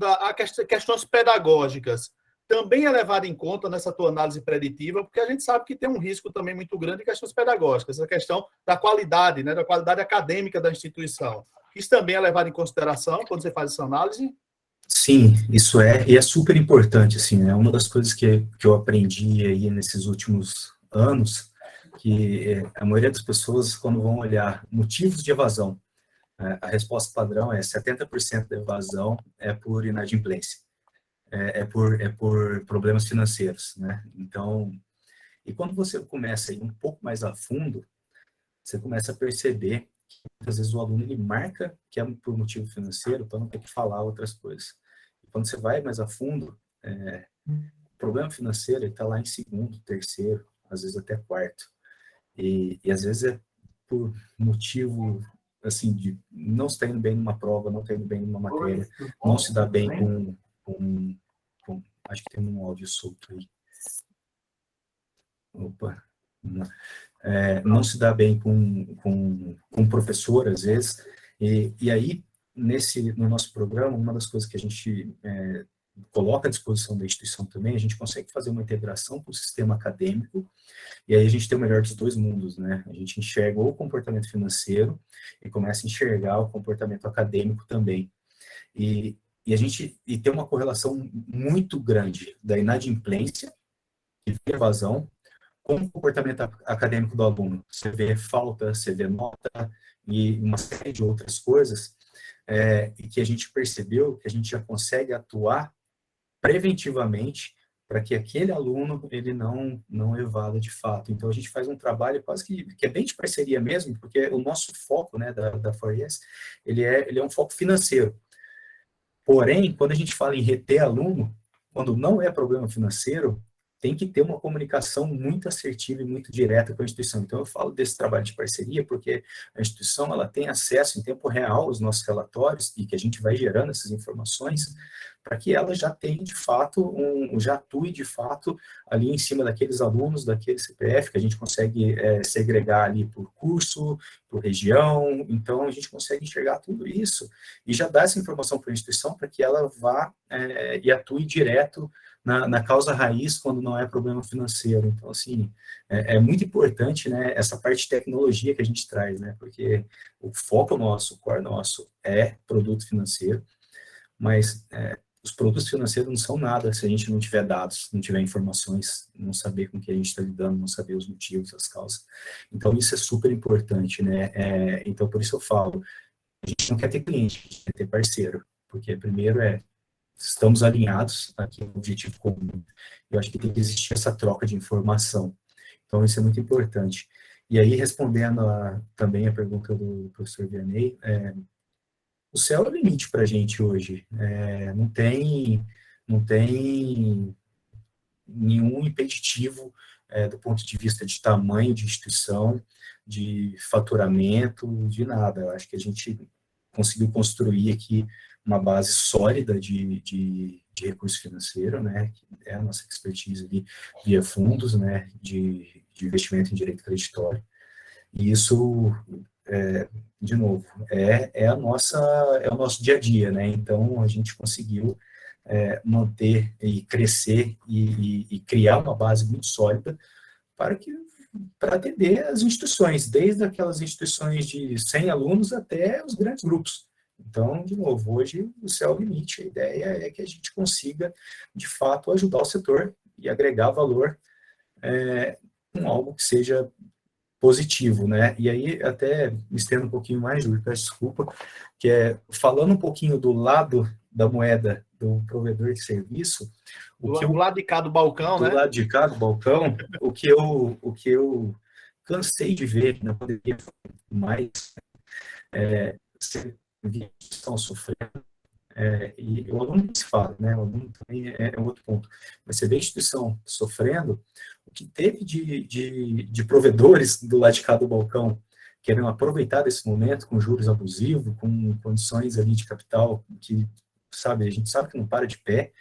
questões pedagógicas também é levada em conta nessa tua análise preditiva, porque a gente sabe que tem um risco também muito grande em questões pedagógicas, essa questão da qualidade, né? Da qualidade acadêmica da instituição. Isso também é levado em consideração quando você faz essa análise? Sim, isso e é super importante, assim, é uma das coisas que eu aprendi aí nesses últimos anos, que a maioria das pessoas, quando vão olhar motivos de evasão, a resposta padrão é 70% da evasão é por inadimplência, é por problemas financeiros, né? Então, e quando você começa a ir um pouco mais a fundo, você começa a perceber que muitas vezes o aluno ele marca que é por motivo financeiro para não ter que falar outras coisas. E quando você vai mais a fundo, o problema financeiro está lá em segundo, terceiro, às vezes até quarto. E às vezes é por motivo assim de não estar indo bem numa prova, não estar indo bem numa matéria, não se dá bem com acho que tem um áudio solto aí. Opa, não se dá bem com o professor, às vezes, e aí, no nosso programa, uma das coisas que a gente coloca à disposição da instituição também, a gente consegue fazer uma integração com o sistema acadêmico, e aí a gente tem o melhor dos dois mundos, né? A gente enxerga o comportamento financeiro e começa a enxergar o comportamento acadêmico também. E tem uma correlação muito grande da inadimplência e evasão com o comportamento acadêmico do aluno. Você vê falta, você vê nota e uma série de outras coisas, e que a gente percebeu que a gente já consegue atuar preventivamente para que aquele aluno ele não evada de fato. Então, a gente faz um trabalho quase que é bem de parceria mesmo, porque o nosso foco, né, da 4ES, ele é um foco financeiro. Porém, quando a gente fala em reter aluno, quando não é problema financeiro, tem que ter uma comunicação muito assertiva e muito direta com a instituição. Então, eu falo desse trabalho de parceria porque a instituição ela tem acesso em tempo real aos nossos relatórios e que a gente vai gerando essas informações para que ela já tenha, de fato, já atue, de fato, ali em cima daqueles alunos, daquele CPF, que a gente consegue segregar ali por curso, por região. Então, a gente consegue enxergar tudo isso e já dar essa informação para a instituição para que ela vá e atue direto na causa raiz quando não é problema financeiro. Então, assim, é muito importante, né, essa parte de tecnologia que a gente traz, né, porque o foco nosso, o core nosso é produto financeiro, mas os produtos financeiros não são nada se a gente não tiver dados, não tiver informações, não saber com que a gente está lidando, não saber os motivos, as causas. Então, isso é super importante, né? Então, por isso eu falo, a gente não quer ter cliente, a gente quer ter parceiro, porque primeiro estamos alinhados aqui no objetivo comum. Eu acho que tem que existir essa troca de informação. Então, isso é muito importante. E aí, respondendo também a pergunta do professor Vianney, o céu é o limite para a gente hoje. Não tem nenhum impeditivo do ponto de vista de tamanho de instituição, de faturamento, de nada. Eu acho que a gente conseguiu construir aqui uma base sólida de recurso financeiro, né, que é a nossa expertise ali via fundos, né, de investimento em direito creditório. E isso, de novo, é o nosso dia a dia, né? Então, a gente conseguiu manter e crescer e criar uma base muito sólida para atender as instituições, desde aquelas instituições de 100 alunos até os grandes grupos. Então, de novo, hoje o céu é o limite. A ideia é que a gente consiga, de fato, ajudar o setor e agregar valor com algo que seja positivo, né? E aí, até me estendo um pouquinho mais, Júlio, peço desculpa, que falando um pouquinho do lado da moeda do provedor de serviço, do lado de cá do balcão, né? Do lado de cá do balcão, o que eu cansei de ver na pandemia mais você vê a instituição sofrendo, e o aluno se fala, né? O aluno também é outro ponto. Mas você vê a instituição sofrendo, o que teve de provedores do lado de cá do balcão querendo aproveitar desse momento com juros abusivos, com condições ali de capital que, sabe, a gente sabe que não para de pé,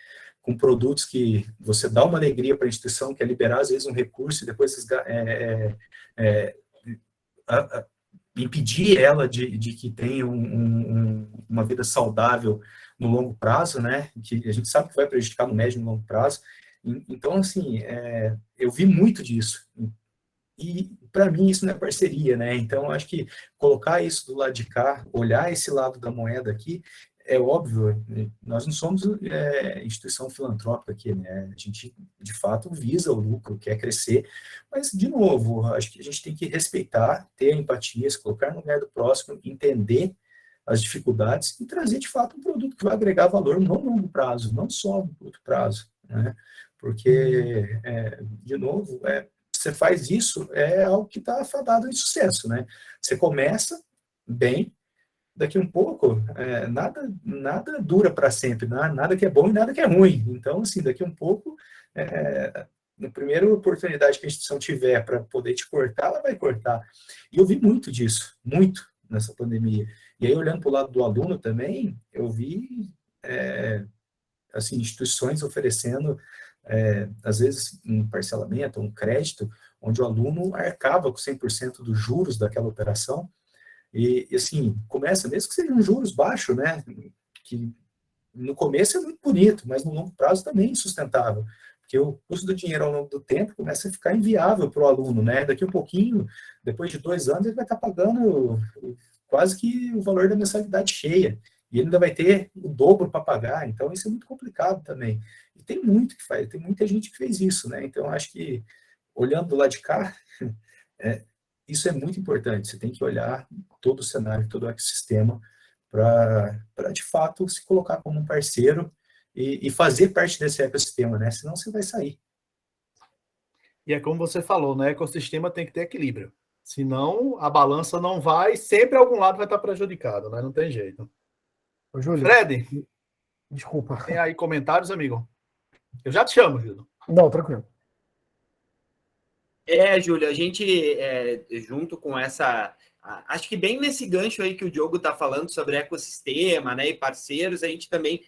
com produtos que você dá uma alegria para a instituição, que é liberar, às vezes, um recurso e depois impedir ela de que tenha uma vida saudável no longo prazo, né? Que a gente sabe que vai prejudicar no médio e no longo prazo. Então, assim, eu vi muito disso. E, para mim, isso não é parceria, né? Então, acho que colocar isso do lado de cá, olhar esse lado da moeda aqui, é óbvio, nós não somos instituição filantrópica aqui, né? A gente, de fato, visa o lucro, quer crescer, mas, de novo, acho que a gente tem que respeitar, ter empatia, se colocar no lugar do próximo, entender as dificuldades e trazer, de fato, um produto que vai agregar valor no longo prazo, não só no curto prazo, né? Porque, de novo, você faz isso, é algo que está fadado de sucesso, né? Você começa bem, daqui um pouco, nada dura para sempre, nada que é bom e nada que é ruim. Então, assim, daqui um pouco, na primeira oportunidade que a instituição tiver para poder te cortar, ela vai cortar. E eu vi muito disso, muito nessa pandemia. E aí, olhando para o lado do aluno também, eu vi, assim, instituições oferecendo, às vezes, um parcelamento, um crédito, onde o aluno arcava com 100% dos juros daquela operação. E, assim, começa, mesmo que sejam juros baixos, né? Que no começo é muito bonito, mas no longo prazo também é insustentável. Porque o custo do dinheiro ao longo do tempo começa a ficar inviável para o aluno, né? Daqui a pouquinho, depois de 2 anos, ele vai estar pagando quase que o valor da mensalidade cheia. E ele ainda vai ter o dobro para pagar, então isso é muito complicado também. E tem muito que faz, tem muita gente que fez isso, né? Então, acho que, olhando do lado de cá, isso é muito importante. Você tem que olhar todo o cenário, todo o ecossistema, para de fato se colocar como um parceiro e fazer parte desse ecossistema, né? Senão você vai sair. E é como você falou, né? O ecossistema tem que ter equilíbrio. Senão a balança não vai, sempre algum lado vai estar prejudicado, né? Não tem jeito. Ô, Júlio, Fred, desculpa. tem aí comentários, amigo? Eu já te chamo, Júlio. Não, tranquilo. Júlio, a gente, junto com essa... Acho que bem nesse gancho aí que o Diogo está falando sobre ecossistema, né, e parceiros, a gente também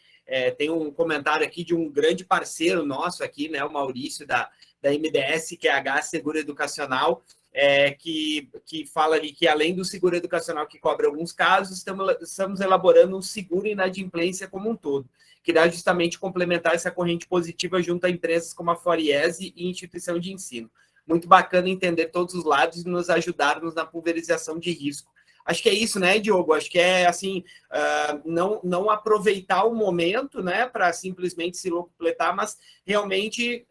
tem um comentário aqui de um grande parceiro nosso aqui, né, o Maurício, da MDS, que é a Seguro Educacional, que fala ali que, além do seguro educacional que cobre alguns casos, estamos elaborando um seguro inadimplência como um todo, que irá justamente complementar essa corrente positiva junto a empresas como a Foriese e instituição de ensino. Muito bacana entender todos os lados e nos ajudarmos na pulverização de risco. Acho que é isso, né, Diogo? Acho que é, assim, não aproveitar o momento, né, para simplesmente se locupletar, mas realmente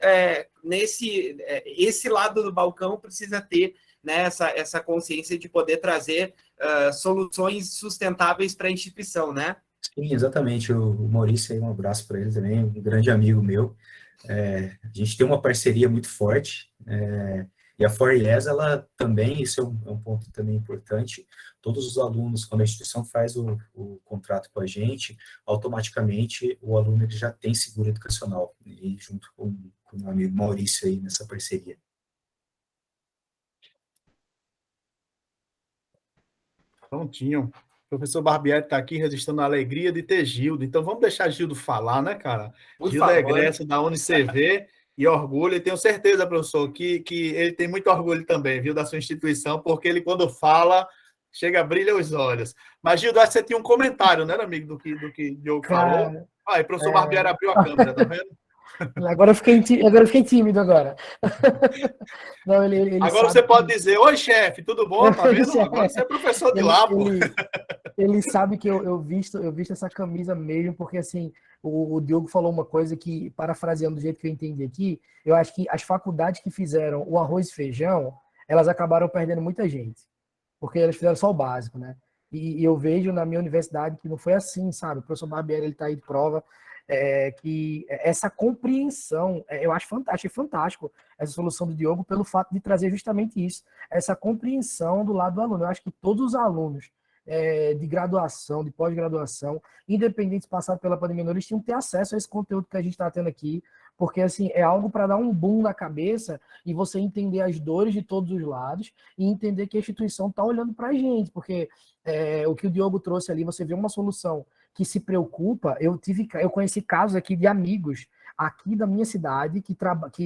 esse lado do balcão precisa ter, né, essa consciência de poder trazer soluções sustentáveis para a instituição, né? Sim, exatamente. O Maurício, aí, um abraço para ele também, um grande amigo meu. A gente tem uma parceria muito forte, e a Fories, ela também, isso é um ponto também importante, todos os alunos, quando a instituição faz o contrato com a gente, automaticamente o aluno ele já tem seguro educacional, e junto com o meu amigo Maurício aí nessa parceria. Prontinho. O professor Barbieri está aqui registrando a alegria de ter Gildo. Então, vamos deixar Gildo falar, né, cara? Gildo é egresso da UniCV e orgulho. E tenho certeza, professor, que ele tem muito orgulho também, viu, da sua instituição, porque ele, quando fala, chega, brilha os olhos. Mas, Gildo, acho que você tinha um comentário, né, amigo, do que o Diogo falou. Aí, o professor Barbieri abriu a câmera, tá vendo? Agora eu fiquei tímido agora. Não, ele agora você pode dizer, oi, chefe, tudo bom? Tá vendo? Agora você é professor de lá, pô. Ele sabe que eu visto essa camisa mesmo, porque assim, o Diogo falou uma coisa que, parafraseando do jeito que eu entendi aqui, eu acho que as faculdades que fizeram o arroz e feijão, elas acabaram perdendo muita gente, porque elas fizeram só o básico, né? E eu vejo na minha universidade que não foi assim, sabe? O professor Barbieri, ele tá aí de prova, que essa compreensão, eu acho fantástico essa solução do Diogo pelo fato de trazer justamente isso, essa compreensão do lado do aluno. Eu acho que todos os alunos de graduação, de pós-graduação, independente de passar pela pandemia, eles tinham que ter acesso a esse conteúdo que a gente está tendo aqui, porque assim, é algo para dar um boom na cabeça e você entender as dores de todos os lados e entender que a instituição está olhando para a gente, porque o que o Diogo trouxe ali, você vê uma solução que se preocupa. Eu conheci casos aqui de amigos aqui da minha cidade que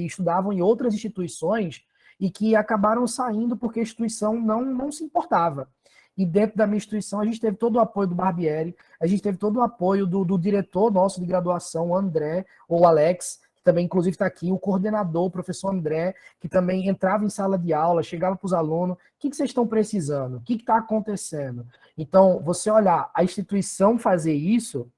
estudavam em outras instituições e que acabaram saindo porque a instituição não se importava. E dentro da minha instituição a gente teve todo o apoio do Barbieri, a gente teve todo o apoio do diretor nosso de graduação, o André, ou o Alex, que também inclusive está aqui, o coordenador, o professor André, que também entrava em sala de aula, chegava para os alunos, o que vocês estão precisando? O que está acontecendo? Então, você olhar a instituição fazer isso,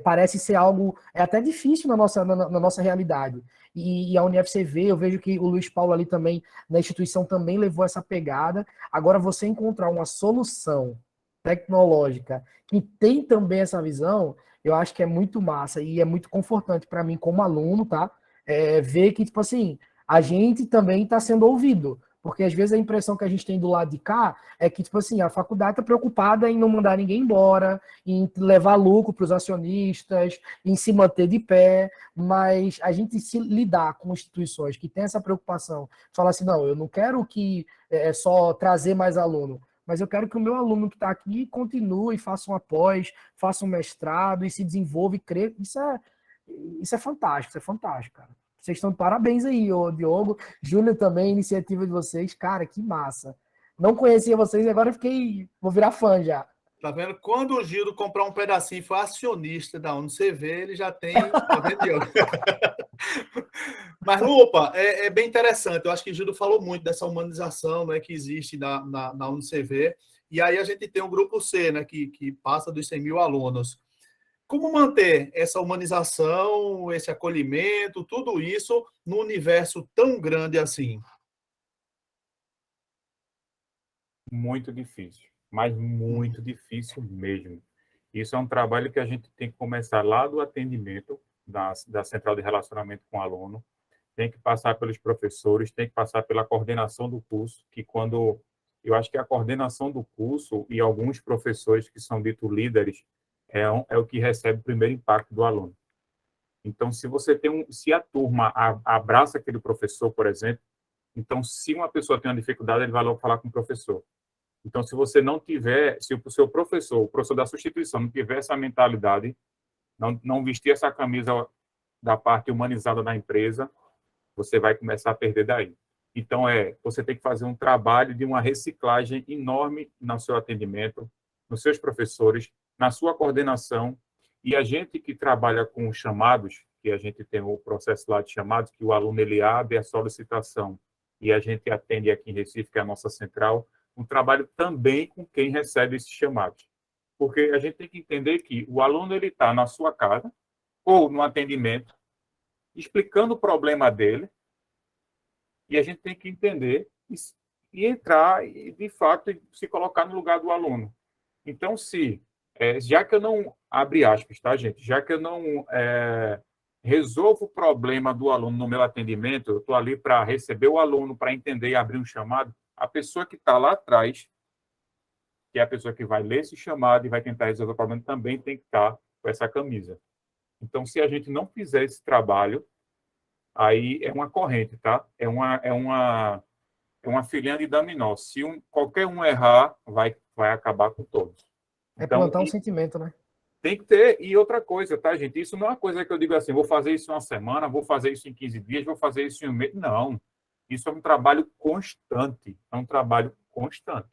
parece ser algo até difícil na nossa realidade. E a UniFCV, eu vejo que o Luiz Paulo ali também, na instituição, também levou essa pegada. Agora, você encontrar uma solução tecnológica que tem também essa visão, eu acho que é muito massa e é muito confortante para mim como aluno, tá? Ver que, tipo assim, a gente também está sendo ouvido. Porque às vezes a impressão que a gente tem do lado de cá é que, tipo assim, a faculdade está preocupada em não mandar ninguém embora, em levar lucro para os acionistas, em se manter de pé, mas a gente se lidar com instituições que têm essa preocupação, falar assim, não, eu não quero que só trazer mais aluno, mas eu quero que o meu aluno que está aqui continue, faça um pós, faça um mestrado e se desenvolva e cresça. Isso é fantástico, isso é fantástico, cara. Vocês estão de parabéns aí, ô Diogo, Júlio também, iniciativa de vocês. Cara, que massa. Não conhecia vocês e agora vou virar fã já. Tá vendo? Quando o Gildo comprar um pedacinho e for acionista da UniCV, ele já tem. Tá vendo, Diogo? Mas, Lupa, é bem interessante. Eu acho que o Gildo falou muito dessa humanização, né, que existe na UniCV. E aí a gente tem o grupo C, né, que passa dos 100 mil alunos. Como manter essa humanização, esse acolhimento, tudo isso num universo tão grande assim? Muito difícil, mas muito difícil mesmo. Isso é um trabalho que a gente tem que começar lá do atendimento da central de relacionamento com o aluno, tem que passar pelos professores, tem que passar pela coordenação do curso, que quando eu acho que a coordenação do curso e alguns professores que são dito líderes é o que recebe o primeiro impacto do aluno. Então, se a turma abraça aquele professor, por exemplo, então, se uma pessoa tem uma dificuldade, ele vai logo falar com o professor. Então, se você não tiver, se o seu professor, o professor da substituição, não tiver essa mentalidade, não vestir essa camisa da parte humanizada da empresa, você vai começar a perder daí. Então, você tem que fazer um trabalho de uma reciclagem enorme no seu atendimento, nos seus professores, na sua coordenação, e a gente que trabalha com chamados, que a gente tem o processo lá de chamados, que o aluno ele abre a solicitação e a gente atende aqui em Recife, que é a nossa central, um trabalho também com quem recebe esses chamados. Porque a gente tem que entender que o aluno ele está na sua casa ou no atendimento, explicando o problema dele, e a gente tem que entender e entrar e, de fato, se colocar no lugar do aluno. Então, já que eu não, abre aspas, tá, gente? Já que eu não resolvo o problema do aluno no meu atendimento, eu estou ali para receber o aluno, para entender e abrir um chamado, a pessoa que está lá atrás, que é a pessoa que vai ler esse chamado e vai tentar resolver o problema, também tem que estar com essa camisa. Então, se a gente não fizer esse trabalho, aí é uma corrente, tá? É uma filhinha de dominó. Se qualquer um errar, vai acabar com todos. Então, plantar um sentimento, né? Tem que ter. E outra coisa, tá, gente? Isso não é uma coisa que eu digo assim, vou fazer isso em uma semana, vou fazer isso em 15 dias, vou fazer isso em um mês. Não. Isso é um trabalho constante. É um trabalho constante.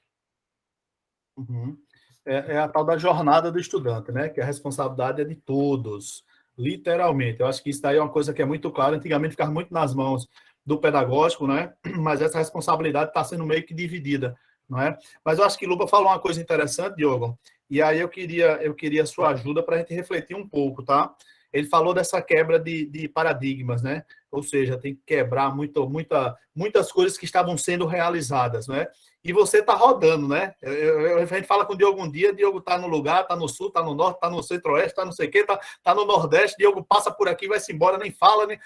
Uhum. É a tal da jornada do estudante, né? Que a responsabilidade é de todos, literalmente. Eu acho que isso daí é uma coisa que é muito clara. Antigamente ficava muito nas mãos do pedagógico, né? Mas essa responsabilidade está sendo meio que dividida, não é? Mas eu acho que Lupa falou uma coisa interessante, Diogo, e aí eu queria a sua ajuda para a gente refletir um pouco, tá? Ele falou dessa quebra de paradigmas, né? Ou seja, tem que quebrar muitas coisas que estavam sendo realizadas, né? E você está rodando, né? A gente fala com o Diogo um dia, Diogo está no lugar, está no sul, está no norte, está no centro-oeste, está não sei o quê, está no nordeste, Diogo passa por aqui, vai-se embora, nem fala, nem...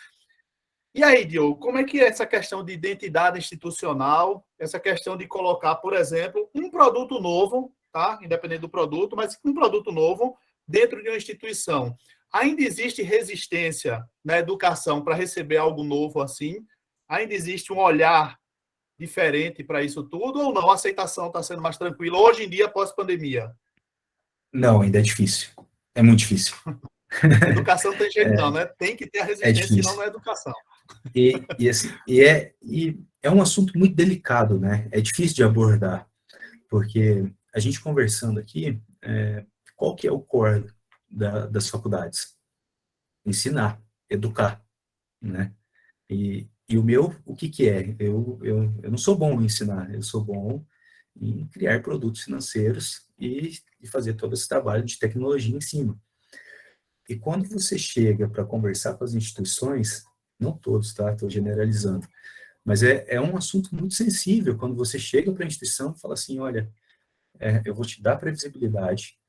E aí, Diogo, como é que é essa questão de identidade institucional, essa questão de colocar, por exemplo, um produto novo, tá? Independente do produto, mas um produto novo dentro de uma instituição? Ainda existe resistência na educação para receber algo novo assim? Ainda existe um olhar diferente para isso tudo ou não? A aceitação está sendo mais tranquila hoje em dia, pós-pandemia? Não, ainda é difícil. É muito difícil. A educação não tem jeito não, né? Tem que ter a resistência, senão não é educação. É um assunto muito delicado, né? É difícil de abordar, porque a gente conversando aqui, qual que é o core das faculdades? Ensinar, educar, né? E o meu, o que é? Eu não sou bom em ensinar, eu sou bom em criar produtos financeiros e fazer todo esse trabalho de tecnologia em cima. E quando você chega para conversar com as instituições, não todos, tá? Estou generalizando, mas é um assunto muito sensível quando você chega para a instituição e fala assim, olha, eu vou te dar previsibilidade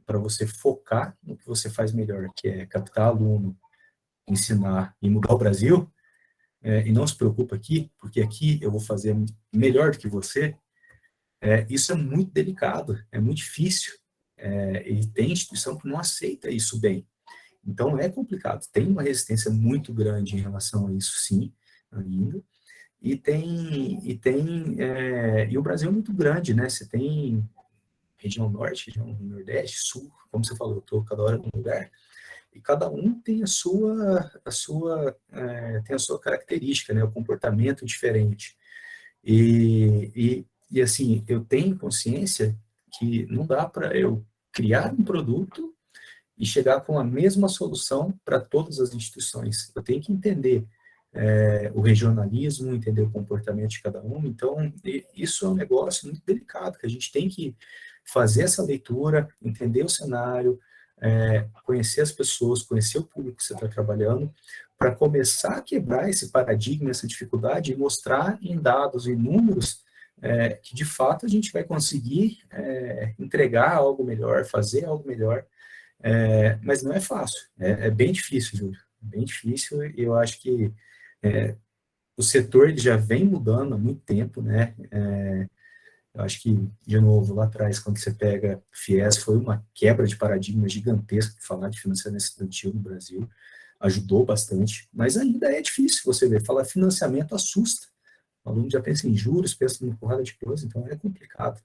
para você focar no que você faz melhor, que é captar aluno, ensinar e mudar o Brasil, e não se preocupa aqui, porque aqui eu vou fazer melhor do que você, isso é muito delicado, é muito difícil, e tem instituição que não aceita isso bem. Então, é complicado. Tem uma resistência muito grande em relação a isso, sim, ainda. E o Brasil é muito grande, né? Você tem região norte, região nordeste, sul, como você falou, eu estou cada hora num lugar, e cada um tem tem a sua característica, né? O comportamento diferente. E assim, eu tenho consciência que não dá para eu criar um produto e chegar com a mesma solução para todas as instituições. Eu tenho que entender o regionalismo, entender o comportamento de cada um. Então, isso é um negócio muito delicado, que a gente tem que fazer essa leitura, entender o cenário, conhecer as pessoas, conhecer o público que você está trabalhando, para começar a quebrar esse paradigma, essa dificuldade, e mostrar em dados, em números, que de fato a gente vai conseguir entregar algo melhor, fazer algo melhor, mas não é fácil, é bem difícil, Júlio, bem difícil, e eu acho que o setor ele já vem mudando há muito tempo, né? Eu acho que, de novo, lá atrás, quando você pega FIES, foi uma quebra de paradigma gigantesca falar de financiamento estudantil no Brasil, ajudou bastante, mas ainda é difícil você ver, falar financiamento assusta, o aluno já pensa em juros, pensa em porrada de coisa, então é complicado.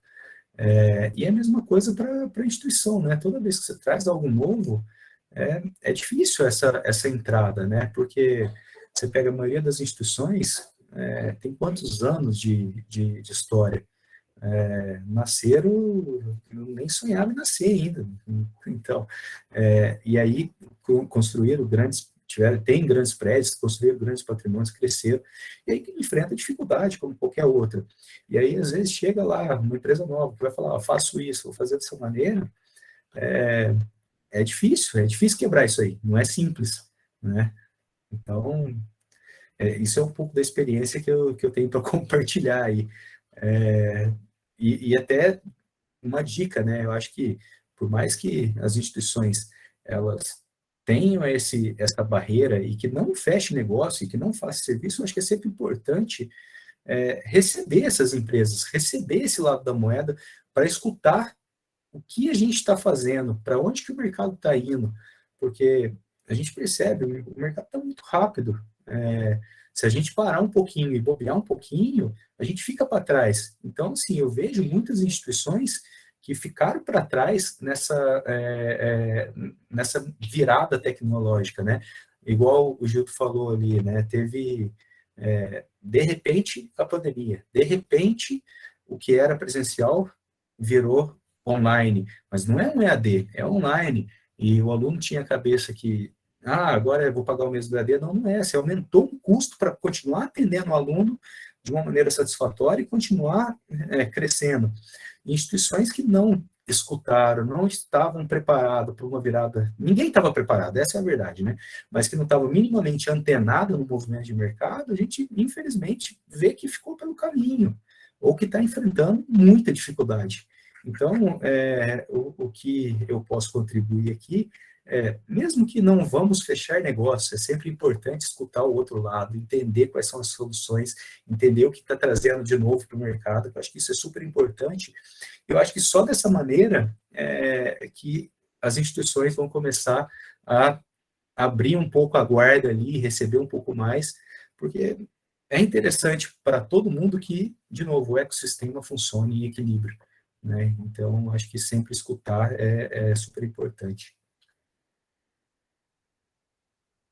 E é a mesma coisa para a instituição, né? Toda vez que você traz algo novo, é difícil essa entrada, né? Porque você pega a maioria das instituições, tem quantos anos de história? Nasceram, eu nem sonhava em nascer ainda. Então, e aí construíram tem grandes prédios, construíram grandes patrimônios, cresceram, e aí enfrenta dificuldade, como qualquer outra. E aí, às vezes, chega lá uma empresa nova que vai falar, faço isso, vou fazer dessa maneira, é difícil quebrar isso aí, não é simples, né? Então, isso é um pouco da experiência que eu tenho para compartilhar aí. E até uma dica, né? Eu acho que, por mais que as instituições, elas tenham essa barreira e que não feche negócio e que não faça serviço, eu acho que é sempre importante receber essas empresas, receber esse lado da moeda para escutar o que a gente está fazendo, para onde que o mercado está indo, porque a gente percebe, o mercado está muito rápido. Se a gente parar um pouquinho e bobear um pouquinho, a gente fica para trás. Então, assim, eu vejo muitas instituições que ficaram para trás nessa virada tecnológica, né? Igual o Gildo falou ali, né? Teve, de repente, a pandemia. De repente, o que era presencial virou online. Mas não é um EAD, é online. E o aluno tinha a cabeça que, agora eu vou pagar o mesmo do EAD. Não, não é. Você aumentou o custo para continuar atendendo o aluno de uma maneira satisfatória e continuar crescendo. Instituições que não escutaram, não estavam preparadas para uma virada, ninguém estava preparado, essa é a verdade, né? Mas que não estava minimamente antenado no movimento de mercado, a gente, infelizmente, vê que ficou pelo caminho, ou que está enfrentando muita dificuldade. Então, o que eu posso contribuir aqui mesmo que não vamos fechar negócio, é sempre importante escutar o outro lado, entender quais são as soluções, entender o que está trazendo de novo para o mercado. Eu acho que isso é super importante. Eu acho que só dessa maneira que as instituições vão começar a abrir um pouco a guarda ali, receber um pouco mais, porque é interessante para todo mundo que, de novo, o ecossistema funcione em equilíbrio, né? Então, acho que sempre escutar é super importante.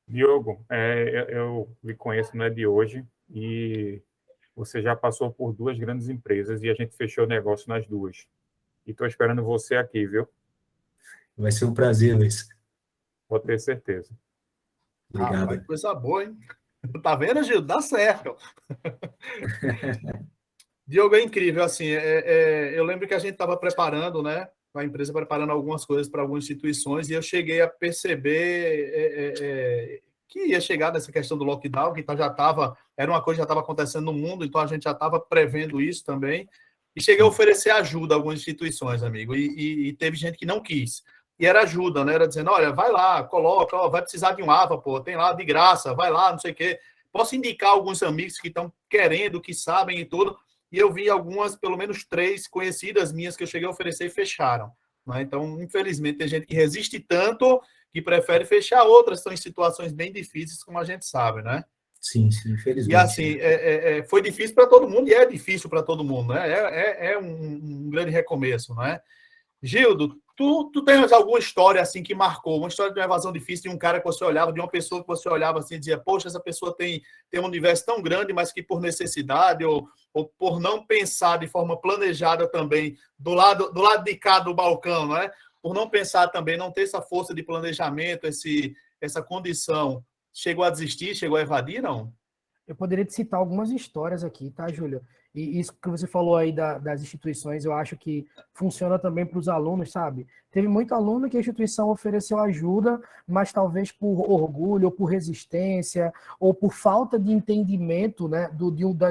Diogo, eu lhe conheço, não é de hoje, e você já passou por 2 grandes empresas e a gente fechou negócio nas 2. E estou esperando você aqui, viu? Vai ser um prazer, Luiz. Pode ter certeza. Obrigado. Vai, coisa boa, hein? Tá vendo, Gil? Dá certo. Diogo, é incrível, assim, eu lembro que a gente estava preparando, né, a empresa preparando algumas coisas para algumas instituições, e eu cheguei a perceber que ia chegar nessa questão do lockdown, que então era uma coisa que já estava acontecendo no mundo, então a gente já estava prevendo isso também, e cheguei a oferecer ajuda a algumas instituições, amigo, e teve gente que não quis. E era ajuda, né? Era dizendo, olha, vai lá, coloca, ó, vai precisar de um AVA, pô, tem lá de graça, vai lá, não sei o quê. Posso indicar alguns amigos que estão querendo, que sabem e tudo, e eu vi algumas, pelo menos 3 conhecidas minhas que eu cheguei a oferecer e fecharam. Né? Então, infelizmente, tem gente que resiste tanto que prefere fechar, outras estão em situações bem difíceis, como a gente sabe, né? Sim, infelizmente. E assim, foi difícil para todo mundo, e é difícil para todo mundo, né? É um grande recomeço, né? Gildo, tu tens alguma história assim que marcou, uma história de uma evasão difícil, de um cara que você olhava, de uma pessoa que você olhava assim e dizia, poxa, essa pessoa tem um universo tão grande, mas que por necessidade ou por não pensar de forma planejada também, do lado de cá do balcão, não é? Por não pensar também, não ter essa força de planejamento, essa condição, chegou a desistir, chegou a evadir, não? Eu poderia te citar algumas histórias aqui, tá, Júlia? E isso que você falou aí das instituições, eu acho que funciona também para os alunos, sabe? Teve muito aluno que a instituição ofereceu ajuda, mas talvez por orgulho, ou por resistência, ou por falta de entendimento, né,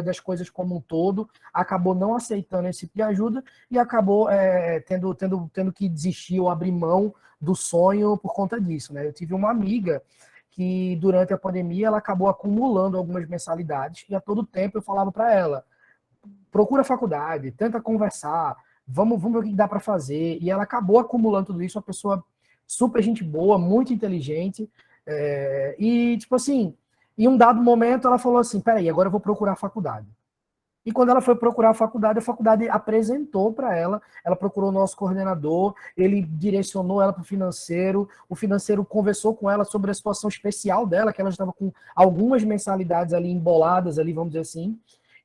das coisas como um todo, acabou não aceitando esse tipo de ajuda e acabou tendo que desistir ou abrir mão do sonho por conta disso, né? Eu tive uma amiga que durante a pandemia ela acabou acumulando algumas mensalidades e a todo tempo eu falava para ela, procura faculdade, tenta conversar, vamos ver o que dá para fazer, e ela acabou acumulando tudo isso, uma pessoa super gente boa, muito inteligente, e tipo assim, em um dado momento ela falou assim, peraí, agora eu vou procurar faculdade. E quando ela foi procurar a faculdade apresentou para ela, ela procurou o nosso coordenador, ele direcionou ela para o financeiro conversou com ela sobre a situação especial dela, que ela estava com algumas mensalidades ali emboladas, ali, vamos dizer assim,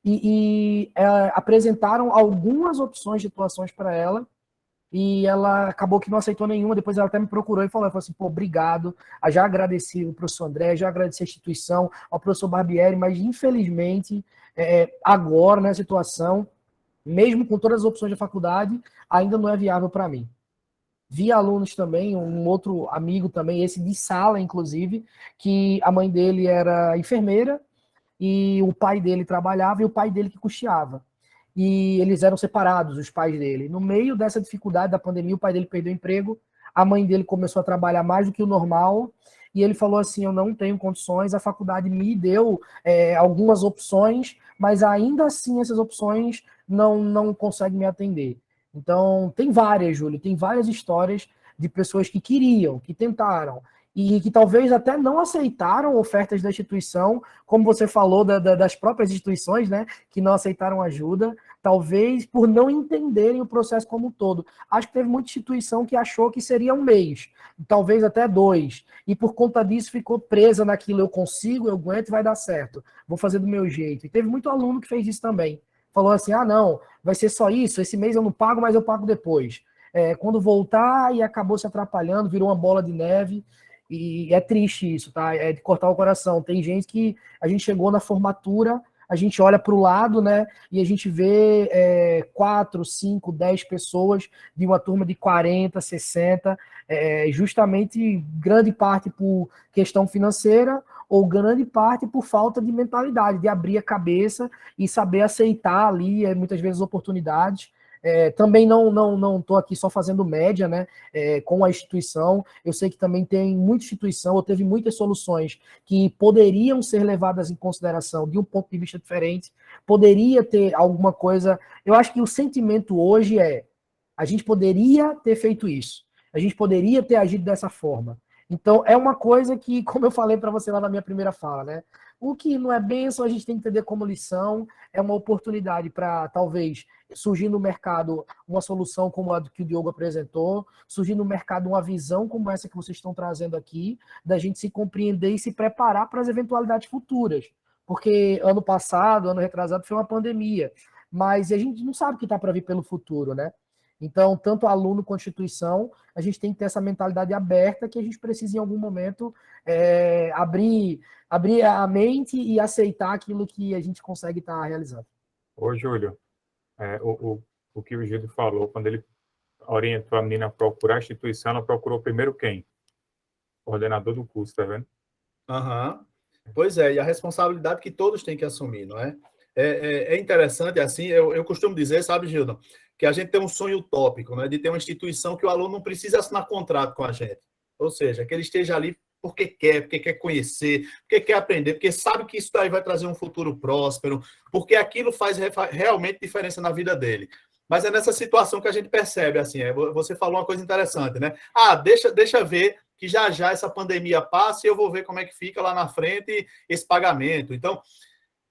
e apresentaram algumas opções de atuações para ela, e ela acabou que não aceitou nenhuma, depois ela até me procurou e falou assim, pô, obrigado, já agradeci o professor André, já agradeci a instituição, ao professor Barbieri, mas infelizmente, agora, nessa situação, mesmo com todas as opções da faculdade, ainda não é viável para mim. Vi alunos também, um outro amigo também, esse de sala, inclusive, que a mãe dele era enfermeira, e o pai dele trabalhava e o pai dele que custeava. E eles eram separados, os pais dele. No meio dessa dificuldade da pandemia, o pai dele perdeu o emprego, a mãe dele começou a trabalhar mais do que o normal, e ele falou assim, eu não tenho condições, a faculdade me deu algumas opções, mas ainda assim essas opções não conseguem me atender. Então, tem várias, Júlio, tem várias histórias de pessoas que queriam, que tentaram, e que talvez até não aceitaram ofertas da instituição, como você falou das próprias instituições, né, que não aceitaram ajuda, talvez por não entenderem o processo como um todo. Acho que teve muita instituição que achou que seria 1 mês, talvez até 2, e por conta disso ficou presa naquilo, eu consigo, eu aguento, vai dar certo, vou fazer do meu jeito. E teve muito aluno que fez isso também. Falou assim, não, vai ser só isso, esse mês eu não pago, mas eu pago depois. Quando voltar, e acabou se atrapalhando, virou uma bola de neve. E é triste isso, tá? É de cortar o coração. Tem gente que a gente chegou na formatura, a gente olha para o lado, né? E a gente vê 4, 5, 10 pessoas de uma turma de 40, 60, justamente grande parte por questão financeira ou grande parte por falta de mentalidade, de abrir a cabeça e saber aceitar ali, muitas vezes, oportunidades. Também não estou aqui só fazendo média, né, com a instituição. Eu sei que também tem muita instituição, ou teve muitas soluções que poderiam ser levadas em consideração de um ponto de vista diferente, poderia ter alguma coisa. Eu acho que o sentimento hoje a gente poderia ter feito isso, a gente poderia ter agido dessa forma. Então, é uma coisa que, como eu falei para você lá na minha primeira fala, né? O que não é bênção, a gente tem que entender como lição, é uma oportunidade para, talvez, surgir no mercado uma solução como a que o Diogo apresentou, surgir no mercado uma visão como essa que vocês estão trazendo aqui, da gente se compreender e se preparar para as eventualidades futuras. Porque ano passado, ano retrasado, foi uma pandemia, mas a gente não sabe o que está para vir pelo futuro, né? Então, tanto aluno quanto instituição, a gente tem que ter essa mentalidade aberta que a gente precisa, em algum momento, abrir a mente e aceitar aquilo que a gente consegue estar realizando. Ô, Júlio, o que o Gildo falou, quando ele orientou a menina a procurar a instituição, ela procurou primeiro quem? O coordenador do curso, tá vendo? Aham. Pois é, e a responsabilidade que todos têm que assumir, não é? É interessante, assim, eu costumo dizer, sabe, Gildo, que a gente tem um sonho utópico, né, de ter uma instituição que o aluno não precisa assinar contrato com a gente. Ou seja, que ele esteja ali porque quer conhecer, porque quer aprender, porque sabe que isso daí vai trazer um futuro próspero, porque aquilo faz realmente diferença na vida dele. Mas é nessa situação que a gente percebe, assim, você falou uma coisa interessante, né? Deixa ver que já essa pandemia passa e eu vou ver como é que fica lá na frente esse pagamento. Então,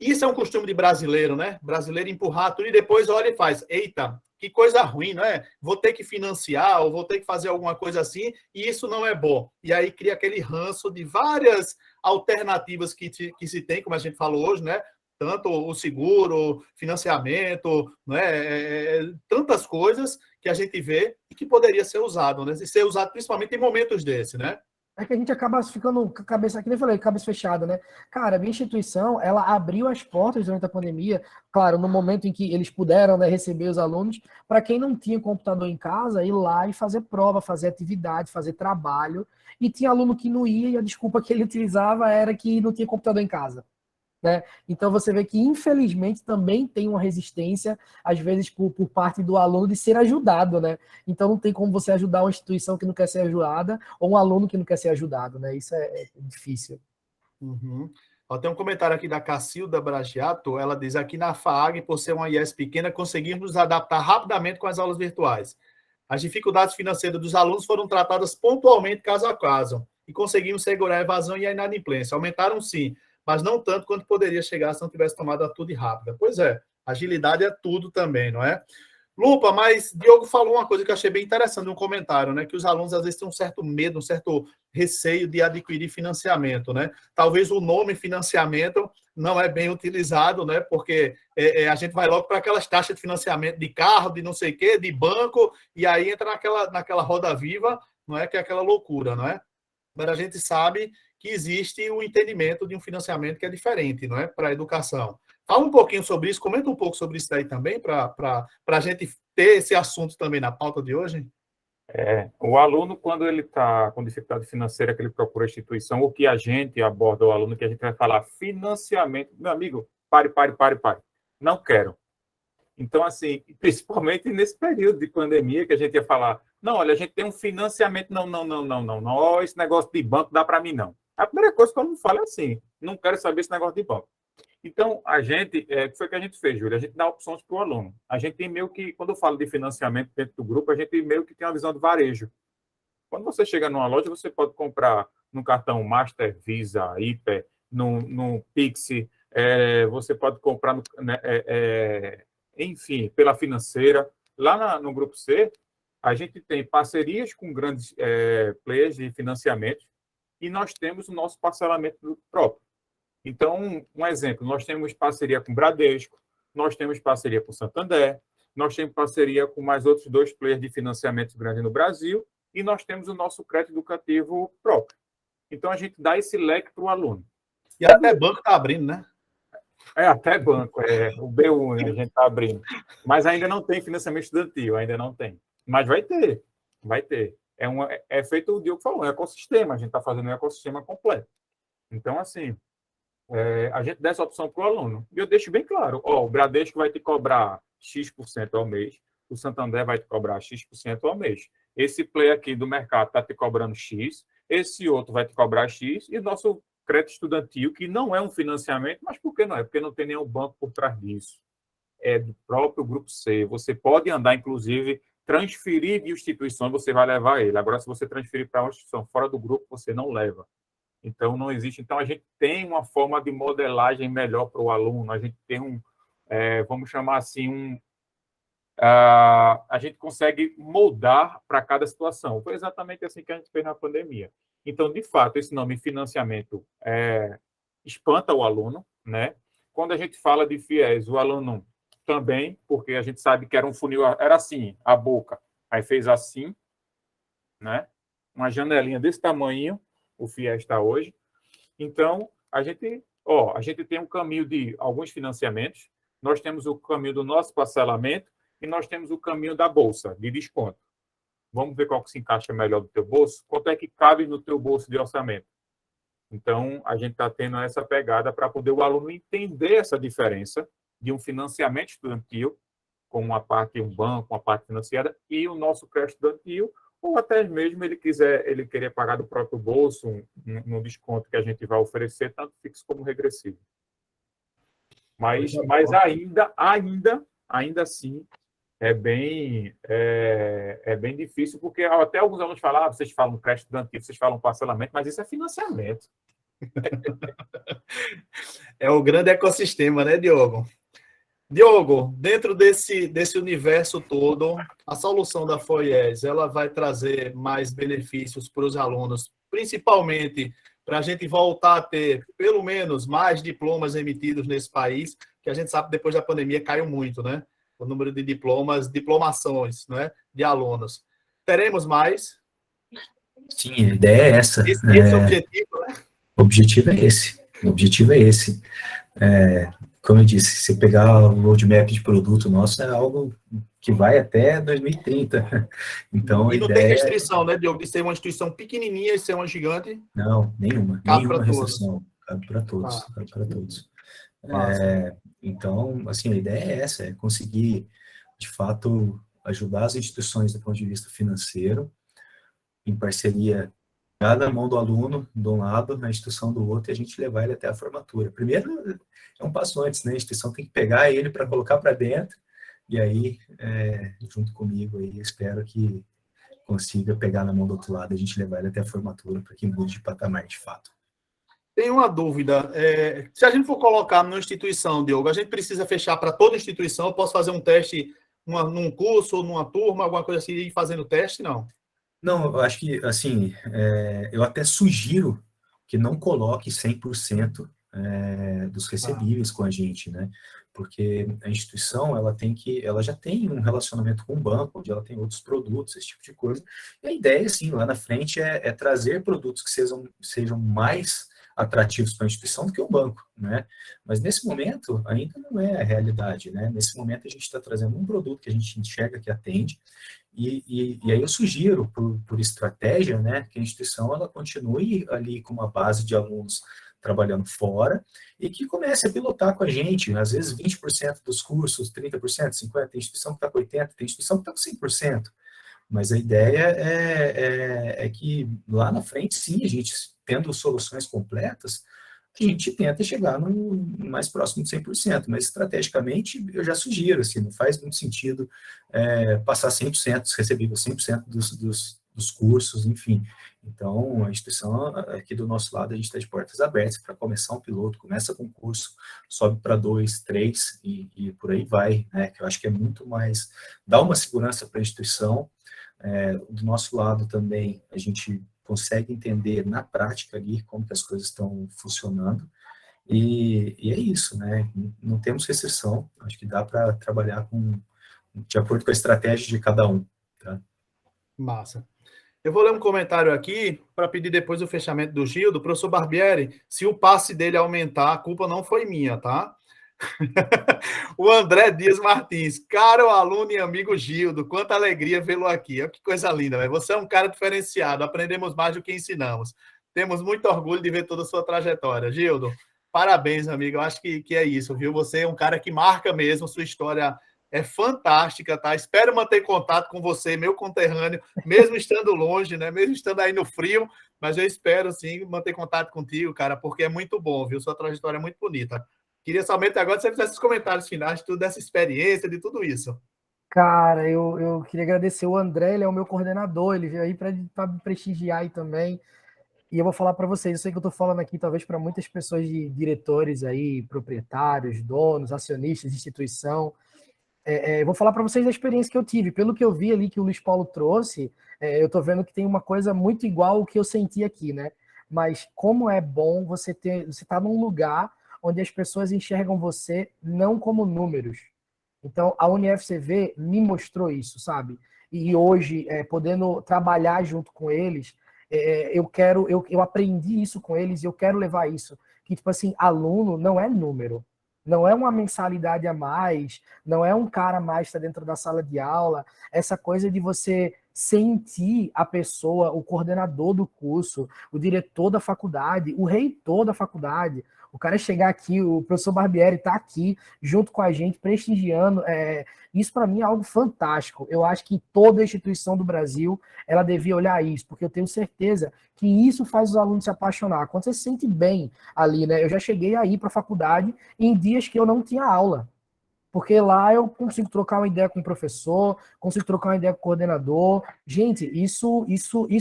isso é um costume de brasileiro, né? Brasileiro empurrar tudo e depois olha e faz. Eita, que coisa ruim, não é? Vou ter que financiar ou vou ter que fazer alguma coisa assim e isso não é bom. E aí cria aquele ranço de várias alternativas que se tem, como a gente falou hoje, né? Tanto o seguro, financiamento, né? Tantas coisas que a gente vê e que poderia ser usado, né? E ser usado principalmente em momentos desses, né? É que a gente acaba ficando com a cabeça, que nem eu falei, cabeça fechada, né? Cara, a minha instituição, ela abriu as portas durante a pandemia, claro, no momento em que eles puderam, né, receber os alunos, para quem não tinha computador em casa, ir lá e fazer prova, fazer atividade, fazer trabalho, e tinha aluno que não ia, e a desculpa que ele utilizava era que não tinha computador em casa. Né? Então você vê que, infelizmente, também tem uma resistência, às vezes, por parte do aluno de ser ajudado, né? Então não tem como você ajudar uma instituição que não quer ser ajudada ou um aluno que não quer ser ajudado, né? Isso é difícil. Uhum. Ó, tem um comentário aqui da Cacilda Bragiato, ela diz: aqui na FAAG, por ser uma IES pequena, conseguimos nos adaptar rapidamente com as aulas virtuais. As dificuldades financeiras dos alunos foram tratadas pontualmente, caso a caso, e conseguimos segurar a evasão e a inadimplência. Aumentaram sim, mas não tanto quanto poderia chegar se não tivesse tomado a atitude rápida. Pois é, agilidade é tudo também, não é? Lupa, mas Diogo falou uma coisa que eu achei bem interessante no comentário, né? Que os alunos às vezes têm um certo medo, um certo receio de adquirir financiamento, né? Talvez o nome financiamento não é bem utilizado, né? Porque a gente vai logo para aquelas taxas de financiamento de carro, de não sei o quê, de banco, e aí entra naquela roda viva, não é? Que é aquela loucura, não é? Mas a gente sabe que existe o entendimento de um financiamento que é diferente, não é? Para a educação. Fala um pouquinho sobre isso, comenta um pouco sobre isso aí também, para a gente ter esse assunto também na pauta de hoje. O aluno, quando ele está com dificuldade financeira, que ele procura a instituição, o que a gente aborda o aluno, que a gente vai falar financiamento. Meu amigo, pare. Não quero. Então, assim, principalmente nesse período de pandemia, que a gente ia falar, não, olha, a gente tem um financiamento, não, esse negócio de banco dá para mim, não. A primeira coisa que eu não falo é assim, não quero saber esse negócio de banco. Então, a gente, o que foi que a gente fez, Júlio? A gente dá opções para o aluno. A gente tem meio que, quando eu falo de financiamento dentro do grupo, a gente meio que tem uma visão de varejo. Quando você chega numa loja, você pode comprar no cartão Master, Visa, Hiper, no Pix, você pode comprar, enfim, pela financeira. Lá no Grupo C, a gente tem parcerias com grandes players de financiamento e nós temos o nosso parcelamento próprio. Então, um exemplo, nós temos parceria com Bradesco, nós temos parceria com Santander, nós temos parceria com mais outros 2 players de financiamento grande no Brasil e nós temos o nosso crédito educativo próprio. Então, a gente dá esse leque para o aluno. E até banco está abrindo, né? Até banco, o BU, né, a gente está abrindo. Mas ainda não tem financiamento estudantil, ainda não tem. Mas vai ter. É feito o Diogo falou, um ecossistema, a gente está fazendo um ecossistema completo. Então, assim, a gente dá essa opção para o aluno. E eu deixo bem claro, o Bradesco vai te cobrar X% ao mês, o Santander vai te cobrar X% ao mês. Esse player aqui do mercado está te cobrando X, esse outro vai te cobrar X, e o nosso crédito estudantil, que não é um financiamento, mas por que não é? Porque não tem nenhum banco por trás disso. É do próprio Grupo C. Você pode andar, inclusive, transferir de instituição, você vai levar ele. Agora, se você transferir para uma instituição fora do grupo, você não leva. Então, não existe. Então, a gente tem uma forma de modelagem melhor para o aluno, a gente tem vamos chamar assim, a gente consegue moldar para cada situação. Foi exatamente assim que a gente fez na pandemia. Então, de fato, esse nome financiamento espanta o aluno, né? Quando a gente fala de FIES, o aluno também, porque a gente sabe que era um funil, era assim, a boca, aí fez assim, né? Uma janelinha desse tamanho, o FIES está hoje. Então, a gente tem um caminho de alguns financiamentos, nós temos o caminho do nosso parcelamento e nós temos o caminho da bolsa de desconto. vamos ver qual que se encaixa melhor no teu bolso, quanto é que cabe no teu bolso de orçamento. Então, a gente está tendo essa pegada para poder o aluno entender essa diferença de um financiamento estudantil, com uma parte, um banco, uma parte financiada, e o nosso crédito estudantil, ou até mesmo ele querer pagar do próprio bolso, no desconto que a gente vai oferecer, tanto fixo como regressivo. Mas ainda assim, é bem difícil, porque até alguns alunos falam, vocês falam crédito estudantil, vocês falam parcelamento, mas isso é financiamento. É o grande ecossistema, né, Diogo? Diogo, dentro desse universo todo, a solução da FOIES, ela vai trazer mais benefícios para os alunos, principalmente para a gente voltar a ter, pelo menos, mais diplomas emitidos nesse país, que a gente sabe que depois da pandemia caiu muito, né? O número de diplomações, né, de alunos. Teremos mais? Sim, a ideia é essa. Esse é o objetivo, né? O objetivo é esse. O objetivo é esse. Como eu disse, se pegar o roadmap de produto nosso, é algo que vai até 2030. Então, e não tem restrição, né, Diogo, de ser uma instituição pequenininha e ser uma gigante? Não, nenhuma restrição. Cabe para todos. Cabe para todos. Então, assim, a ideia é essa, é conseguir, de fato, ajudar as instituições do ponto de vista financeiro, em parceria, cada mão do aluno de um lado, na instituição do outro, e a gente levar ele até a formatura. Primeiro, é um passo antes, né? A instituição tem que pegar ele para colocar para dentro, e aí, junto comigo, aí, espero que consiga pegar na mão do outro lado e a gente levar ele até a formatura para que mude de patamar, de fato. Tem uma dúvida. Se a gente for colocar numa instituição, Diogo, a gente precisa fechar para toda instituição? Eu posso fazer um teste num curso, numa turma, alguma coisa assim, e ir fazendo teste? Não. Não, eu acho que, assim, eu até sugiro que não coloque 100% dos recebíveis com a gente, né? Porque a instituição, ela já tem um relacionamento com o banco, onde ela tem outros produtos, esse tipo de coisa. E a ideia, assim, lá na frente é trazer produtos que sejam mais atrativos para a instituição do que o banco, né? Mas nesse momento ainda não é a realidade, né? Nesse momento a gente está trazendo um produto que a gente enxerga que atende, e aí eu sugiro, por estratégia, né, que a instituição ela continue ali com uma base de alunos trabalhando fora e que comece a pilotar com a gente, às vezes 20% dos cursos, 30%, 50%, tem instituição que está com 80%, tem instituição que está com 100%. Mas a ideia é que lá na frente, sim, a gente tendo soluções completas, a gente tenta chegar no mais próximo de 100%, mas estrategicamente eu já sugiro, assim, não faz muito sentido passar 100% dos recebíveis, 100% dos cursos, enfim. Então, a instituição aqui do nosso lado, a gente está de portas abertas para começar um piloto, começa com um curso, sobe para 2, 3 e por aí vai, né, que eu acho que é muito mais, dá uma segurança para a instituição. Do nosso lado também, a gente consegue entender na prática ali como que as coisas estão funcionando, e é isso, né? Não temos restrição, acho que dá para trabalhar de acordo com a estratégia de cada um. Tá? Massa. Eu vou ler um comentário aqui para pedir depois o fechamento do Gildo. Professor Barbieri, se o passe dele aumentar, a culpa não foi minha, tá? O André Dias Martins, caro aluno e amigo Gildo, quanta alegria vê-lo aqui. Que coisa linda, né? Você é um cara diferenciado, aprendemos mais do que ensinamos. Temos muito orgulho de ver toda a sua trajetória. Gildo, parabéns, amigo. Eu acho que é isso, viu? Você é um cara que marca mesmo, sua história é fantástica, tá? Espero manter contato com você, meu conterrâneo, mesmo estando longe, né? Mesmo estando aí no frio, mas eu espero, sim, manter contato contigo, cara, porque é muito bom, viu? Sua trajetória é muito bonita. Queria somente agora que você fizesse os comentários finais de tudo dessa experiência, de tudo isso. Cara, eu queria agradecer o André, ele é o meu coordenador, ele veio aí para me prestigiar aí também. E eu vou falar para vocês, eu sei que eu estou falando aqui talvez para muitas pessoas de diretores aí, proprietários, donos, acionistas, instituição. Eu vou falar para vocês da experiência que eu tive. Pelo que eu vi ali que o Luiz Paulo trouxe, eu estou vendo que tem uma coisa muito igual ao que eu senti aqui, né? Mas como é bom você estar num lugar onde as pessoas enxergam você não como números. Então, a UniFCV me mostrou isso, sabe? E hoje, podendo trabalhar junto com eles, eu aprendi isso com eles e eu quero levar isso. Que, tipo assim, aluno não é número. não é uma mensalidade a mais, não é um cara a mais que está dentro da sala de aula, essa coisa de você sentir a pessoa, o coordenador do curso, o diretor da faculdade, o reitor da faculdade, o cara chegar aqui, o professor Barbieri está aqui junto com a gente, prestigiando, isso para mim é algo fantástico. Eu acho que toda instituição do Brasil, ela devia olhar isso, porque eu tenho certeza que isso faz os alunos se apaixonar. Quando você se sente bem ali, né? Eu já cheguei a ir para a faculdade em dias que eu não tinha aula, porque lá eu consigo trocar uma ideia com o professor, consigo trocar uma ideia com o coordenador. Gente, isso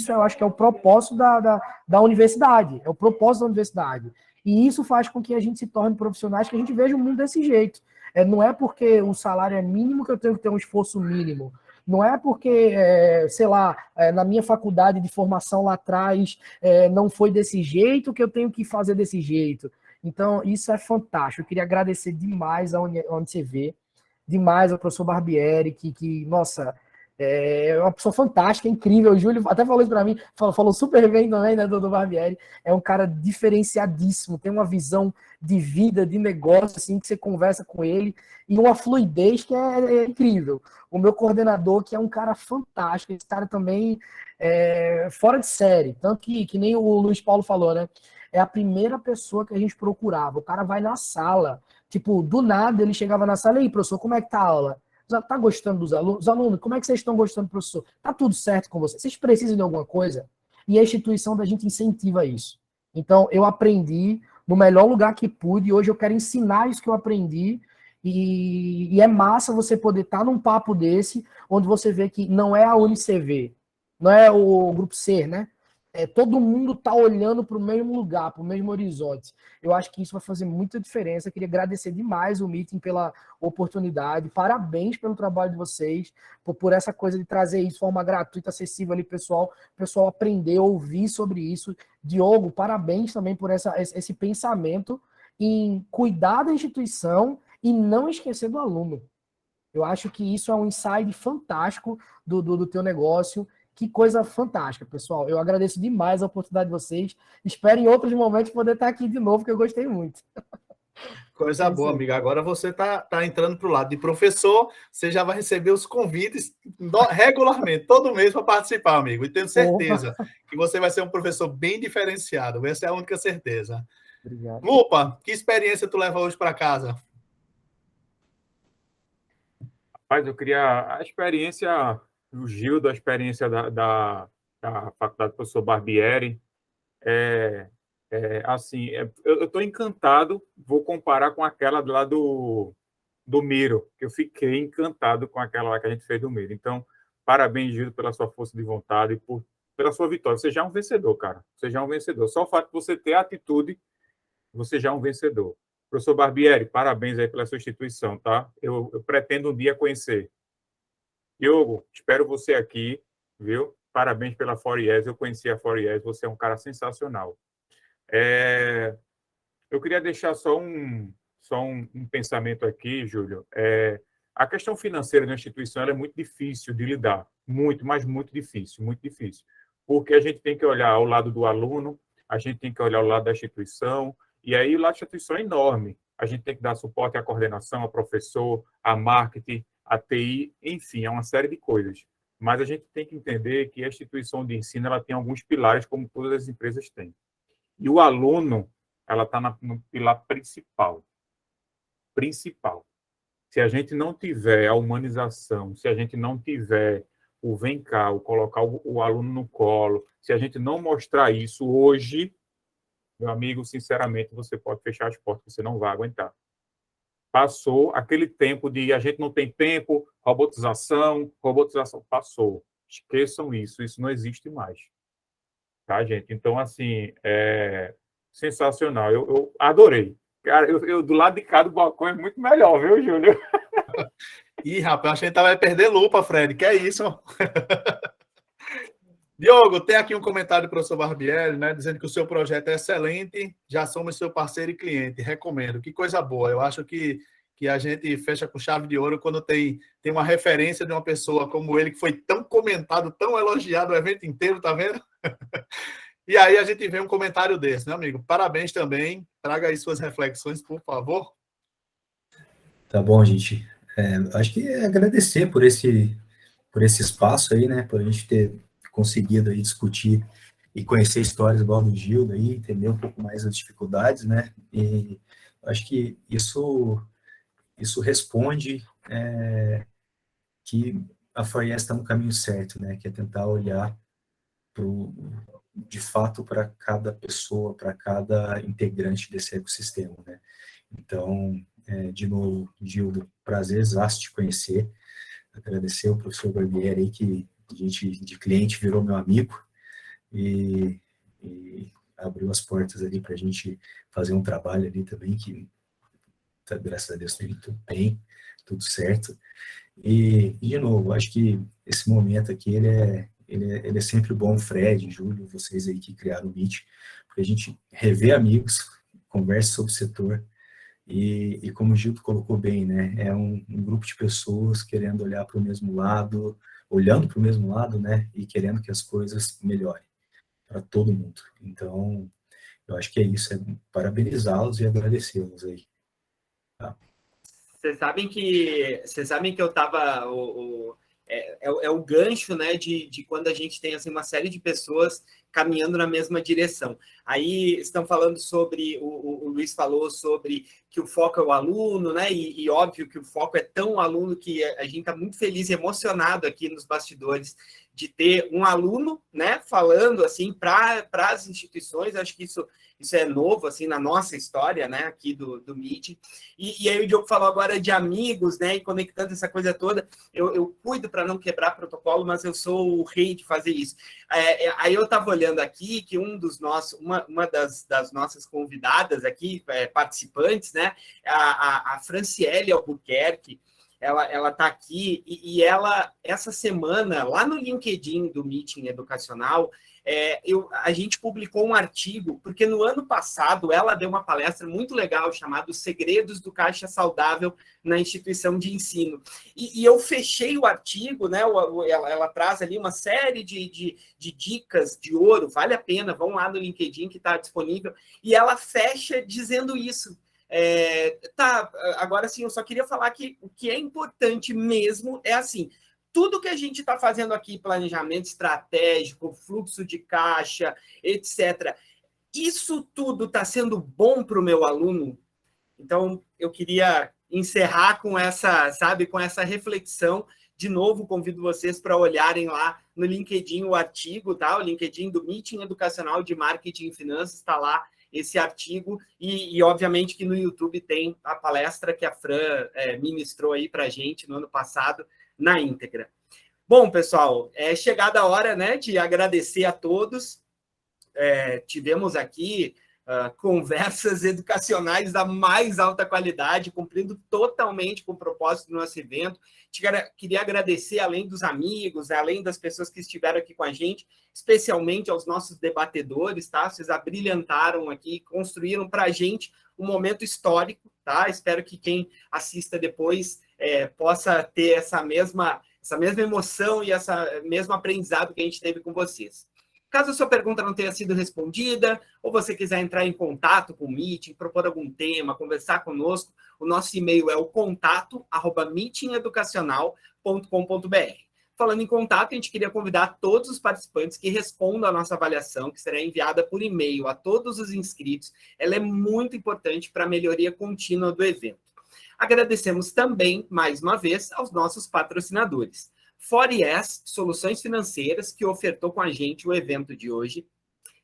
eu acho que é o propósito da universidade, é o propósito da universidade. E isso faz com que a gente se torne profissionais, que a gente veja o mundo desse jeito. Não é porque o salário é mínimo que eu tenho que ter um esforço mínimo. Não é porque, sei lá, na minha faculdade de formação lá atrás não foi desse jeito que eu tenho que fazer desse jeito. Então, isso é fantástico. Eu queria agradecer demais a UniCV, demais ao professor Barbieri, que nossa, é uma pessoa fantástica, incrível. O Júlio até falou isso para mim, falou super bem também, né, do Barbieri. É um cara diferenciadíssimo, tem uma visão de vida, de negócio, assim, que você conversa com ele, e uma fluidez que é incrível. O meu coordenador, que é um cara fantástico, esse cara também fora de série, tanto que nem o Luiz Paulo falou, né? É a primeira pessoa que a gente procurava. O cara vai na sala, tipo, do nada ele chegava na sala, e aí, professor, como é que tá a aula? Tá gostando dos alunos? Os alunos, como é que vocês estão gostando, professor? Tá tudo certo com vocês? Vocês precisam de alguma coisa? E a instituição da gente incentiva isso. Então, eu aprendi no melhor lugar que pude, e hoje eu quero ensinar isso que eu aprendi, e é massa você poder estar num papo desse, onde você vê que não é a UniCV, não é o Grupo C, né? Todo mundo está olhando para o mesmo lugar, para o mesmo horizonte. Eu acho que isso vai fazer muita diferença. Eu queria agradecer demais o Meeting pela oportunidade. Parabéns pelo trabalho de vocês, por essa coisa de trazer isso de forma gratuita, acessível ali, pessoal. O pessoal aprender, ouvir sobre isso. Diogo, parabéns também por esse pensamento em cuidar da instituição e não esquecer do aluno. Eu acho que isso é um insight fantástico do teu negócio. Que coisa fantástica, pessoal. Eu agradeço demais a oportunidade de vocês. Espero em outros momentos poder estar aqui de novo, que eu gostei muito. Coisa boa, amiga. Agora você tá entrando para o lado de professor, você já vai receber os convites regularmente, todo mês para participar, amigo. E tenho certeza que você vai ser um professor bem diferenciado. Essa é a única certeza. Obrigado. Lupa, que experiência tu leva hoje para casa? Rapaz, eu queria a experiência, o Gildo, a experiência da faculdade do professor Barbieri. Assim, eu estou encantado, vou comparar com aquela lá do Miro, que eu fiquei encantado com aquela lá que a gente fez do Miro. Então, parabéns, Gildo, pela sua força de vontade e pela sua vitória. Você já é um vencedor, cara. Você já é um vencedor. Só o fato de você ter atitude, você já é um vencedor. Professor Barbieri, parabéns aí pela sua instituição, tá? Eu pretendo um dia conhecer. Diogo, espero você aqui, viu? Parabéns pela Fories. Eu conheci a Fories, você é um cara sensacional. Eu queria deixar só um pensamento aqui, Júlio. A questão financeira da instituição ela é muito difícil de lidar. Muito, mas muito difícil, muito difícil. Porque a gente tem que olhar ao lado do aluno, a gente tem que olhar ao lado da instituição, e aí o lado da instituição é enorme. A gente tem que dar suporte à coordenação, ao professor, à marketing, à TI, enfim, é uma série de coisas. Mas a gente tem que entender que a instituição de ensino ela tem alguns pilares, como todas as empresas têm. E o aluno, ela está no pilar principal. Se a gente não tiver a humanização, se a gente não tiver o vem cá, o colocar o aluno no colo, se a gente não mostrar isso hoje, meu amigo, sinceramente, você pode fechar as portas, você não vai aguentar. Passou aquele tempo de a gente não tem tempo, robotização, passou. Esqueçam isso não existe mais. Tá, gente? Então, assim, sensacional. Eu adorei. Cara, eu do lado de cá do balcão é muito melhor, viu, Júlio? Ih, rapaz, acho que a gente vai perder lupa, Fred. Que é isso? Diogo, tem aqui um comentário do professor Barbieri, né, dizendo que o seu projeto é excelente, já somos seu parceiro e cliente, recomendo. Que coisa boa. Eu acho que a gente fecha com chave de ouro quando tem uma referência de uma pessoa como ele, que foi tão comentado, tão elogiado o evento inteiro, tá vendo? E aí a gente vê um comentário desse, né, amigo? Parabéns também. Traga aí suas reflexões, por favor. Tá bom, gente. Acho que é agradecer por esse espaço aí, né? Por a gente ter conseguido aí discutir e conhecer histórias igual do Gildo aí, entender um pouco mais as dificuldades, né? E acho que isso responde que a FOIES está no caminho certo, né? Que é tentar olhar de fato para cada pessoa, para cada integrante desse ecossistema, né? Então, de novo, Gildo, prazer exato te conhecer. Agradecer ao professor Barbieri aí, que a gente, de cliente, virou meu amigo e abriu as portas ali para a gente fazer um trabalho ali também, que, graças a Deus, teve tudo bem, tudo certo. E de novo, acho que esse momento aqui, ele é sempre bom, Fred, Júlio, vocês aí que criaram o Meet, para a gente rever amigos, conversa sobre o setor, e como o Gildo colocou bem, né, é um grupo de pessoas querendo olhar para o mesmo lado, olhando para o mesmo lado, né, e querendo que as coisas melhorem para todo mundo. Então, eu acho que é isso, é parabenizá-los e agradecê-los aí. Tá? Vocês sabem que eu estava... É o gancho, né, de quando a gente tem assim, uma série de pessoas caminhando na mesma direção. Aí estão falando sobre, o Luiz falou sobre que o foco é o aluno, né, e óbvio que o foco é tão aluno que a gente está muito feliz e emocionado aqui nos bastidores de ter um aluno, né, falando assim para as instituições. Acho que isso é novo assim na nossa história, né, aqui do Meet. E aí o Diogo falou agora de amigos, né, e conectando essa coisa toda. Eu cuido para não quebrar protocolo, mas eu sou o rei de fazer isso. Aí eu estava olhando aqui que uma das nossas convidadas aqui, participantes, né, a Franciele Albuquerque, ela está aqui e ela, essa semana, lá no LinkedIn do Meeting Educacional, a gente publicou um artigo, porque no ano passado ela deu uma palestra muito legal chamada Os Segredos do Caixa Saudável na Instituição de Ensino. E eu fechei o artigo, né? Ela traz ali uma série de dicas de ouro, vale a pena, vão lá no LinkedIn que está disponível, e ela fecha dizendo isso. Agora sim, eu só queria falar que o que é importante mesmo é assim, tudo que a gente está fazendo aqui, planejamento estratégico, fluxo de caixa, etc., isso tudo está sendo bom para o meu aluno? Então, eu queria encerrar com essa, com essa reflexão. De novo, convido vocês para olharem lá no LinkedIn o artigo, tá? O LinkedIn do Meeting Educacional de Marketing e Finanças, está lá esse artigo, e obviamente que no YouTube tem a palestra que a Fran ministrou aí para a gente no ano passado, na íntegra. Bom, pessoal, é chegada a hora, né, de agradecer a todos. Tivemos aqui conversas educacionais da mais alta qualidade, cumprindo totalmente com o propósito do nosso evento. Queria agradecer, além dos amigos, além das pessoas que estiveram aqui com a gente, especialmente aos nossos debatedores, tá? Vocês abrilhantaram aqui, construíram para a gente um momento histórico, tá? Espero que quem assista depois possa ter essa mesma emoção e essa mesmo aprendizado que a gente teve com vocês. Caso a sua pergunta não tenha sido respondida, ou você quiser entrar em contato com o Meeting, propor algum tema, conversar conosco, o nosso e-mail é o contato@meetingeducacional.com.br. Falando em contato, a gente queria convidar todos os participantes que respondam à nossa avaliação, que será enviada por e-mail a todos os inscritos. Ela é muito importante para a melhoria contínua do evento. Agradecemos também, mais uma vez, aos nossos patrocinadores. FOIES, Soluções Financeiras, que ofertou com a gente o evento de hoje.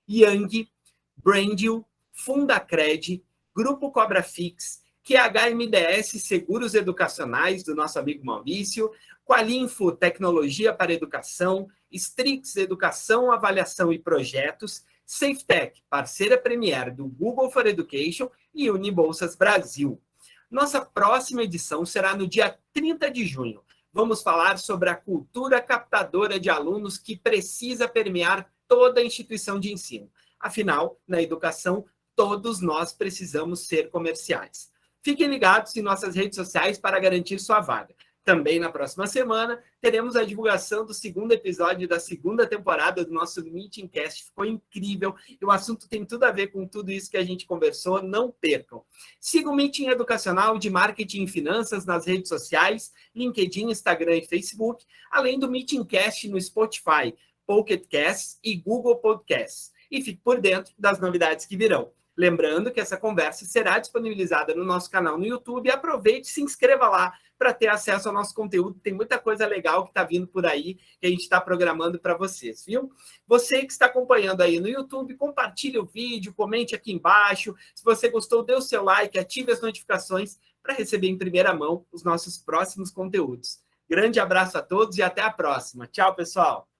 Yang, Brandil, Fundacred, Grupo Cobra Fix, QHMDS Seguros Educacionais, do nosso amigo Maurício, Qualinfo Tecnologia para Educação, Strix Educação, Avaliação e Projetos, SafeTech, parceira premier do Google for Education, e Unibolsas Brasil. Nossa próxima edição será no dia 30 de junho. Vamos falar sobre a cultura captadora de alunos que precisa permear toda a instituição de ensino. Afinal, na educação, todos nós precisamos ser comerciais. Fiquem ligados em nossas redes sociais para garantir sua vaga. Também na próxima semana, teremos a divulgação do segundo episódio da segunda temporada do nosso Meeting Cast. Ficou incrível e o assunto tem tudo a ver com tudo isso que a gente conversou. Não percam. Siga o Meeting Educacional de Marketing e Finanças nas redes sociais, LinkedIn, Instagram e Facebook, além do Meeting Cast no Spotify, Pocket Casts e Google Podcasts. E fique por dentro das novidades que virão. Lembrando que essa conversa será disponibilizada no nosso canal no YouTube. Aproveite e se inscreva lá para ter acesso ao nosso conteúdo. Tem muita coisa legal que está vindo por aí que a gente está programando para vocês, viu? Você que está acompanhando aí no YouTube, compartilhe o vídeo, comente aqui embaixo. Se você gostou, dê o seu like, ative as notificações para receber em primeira mão os nossos próximos conteúdos. Grande abraço a todos e até a próxima. Tchau, pessoal!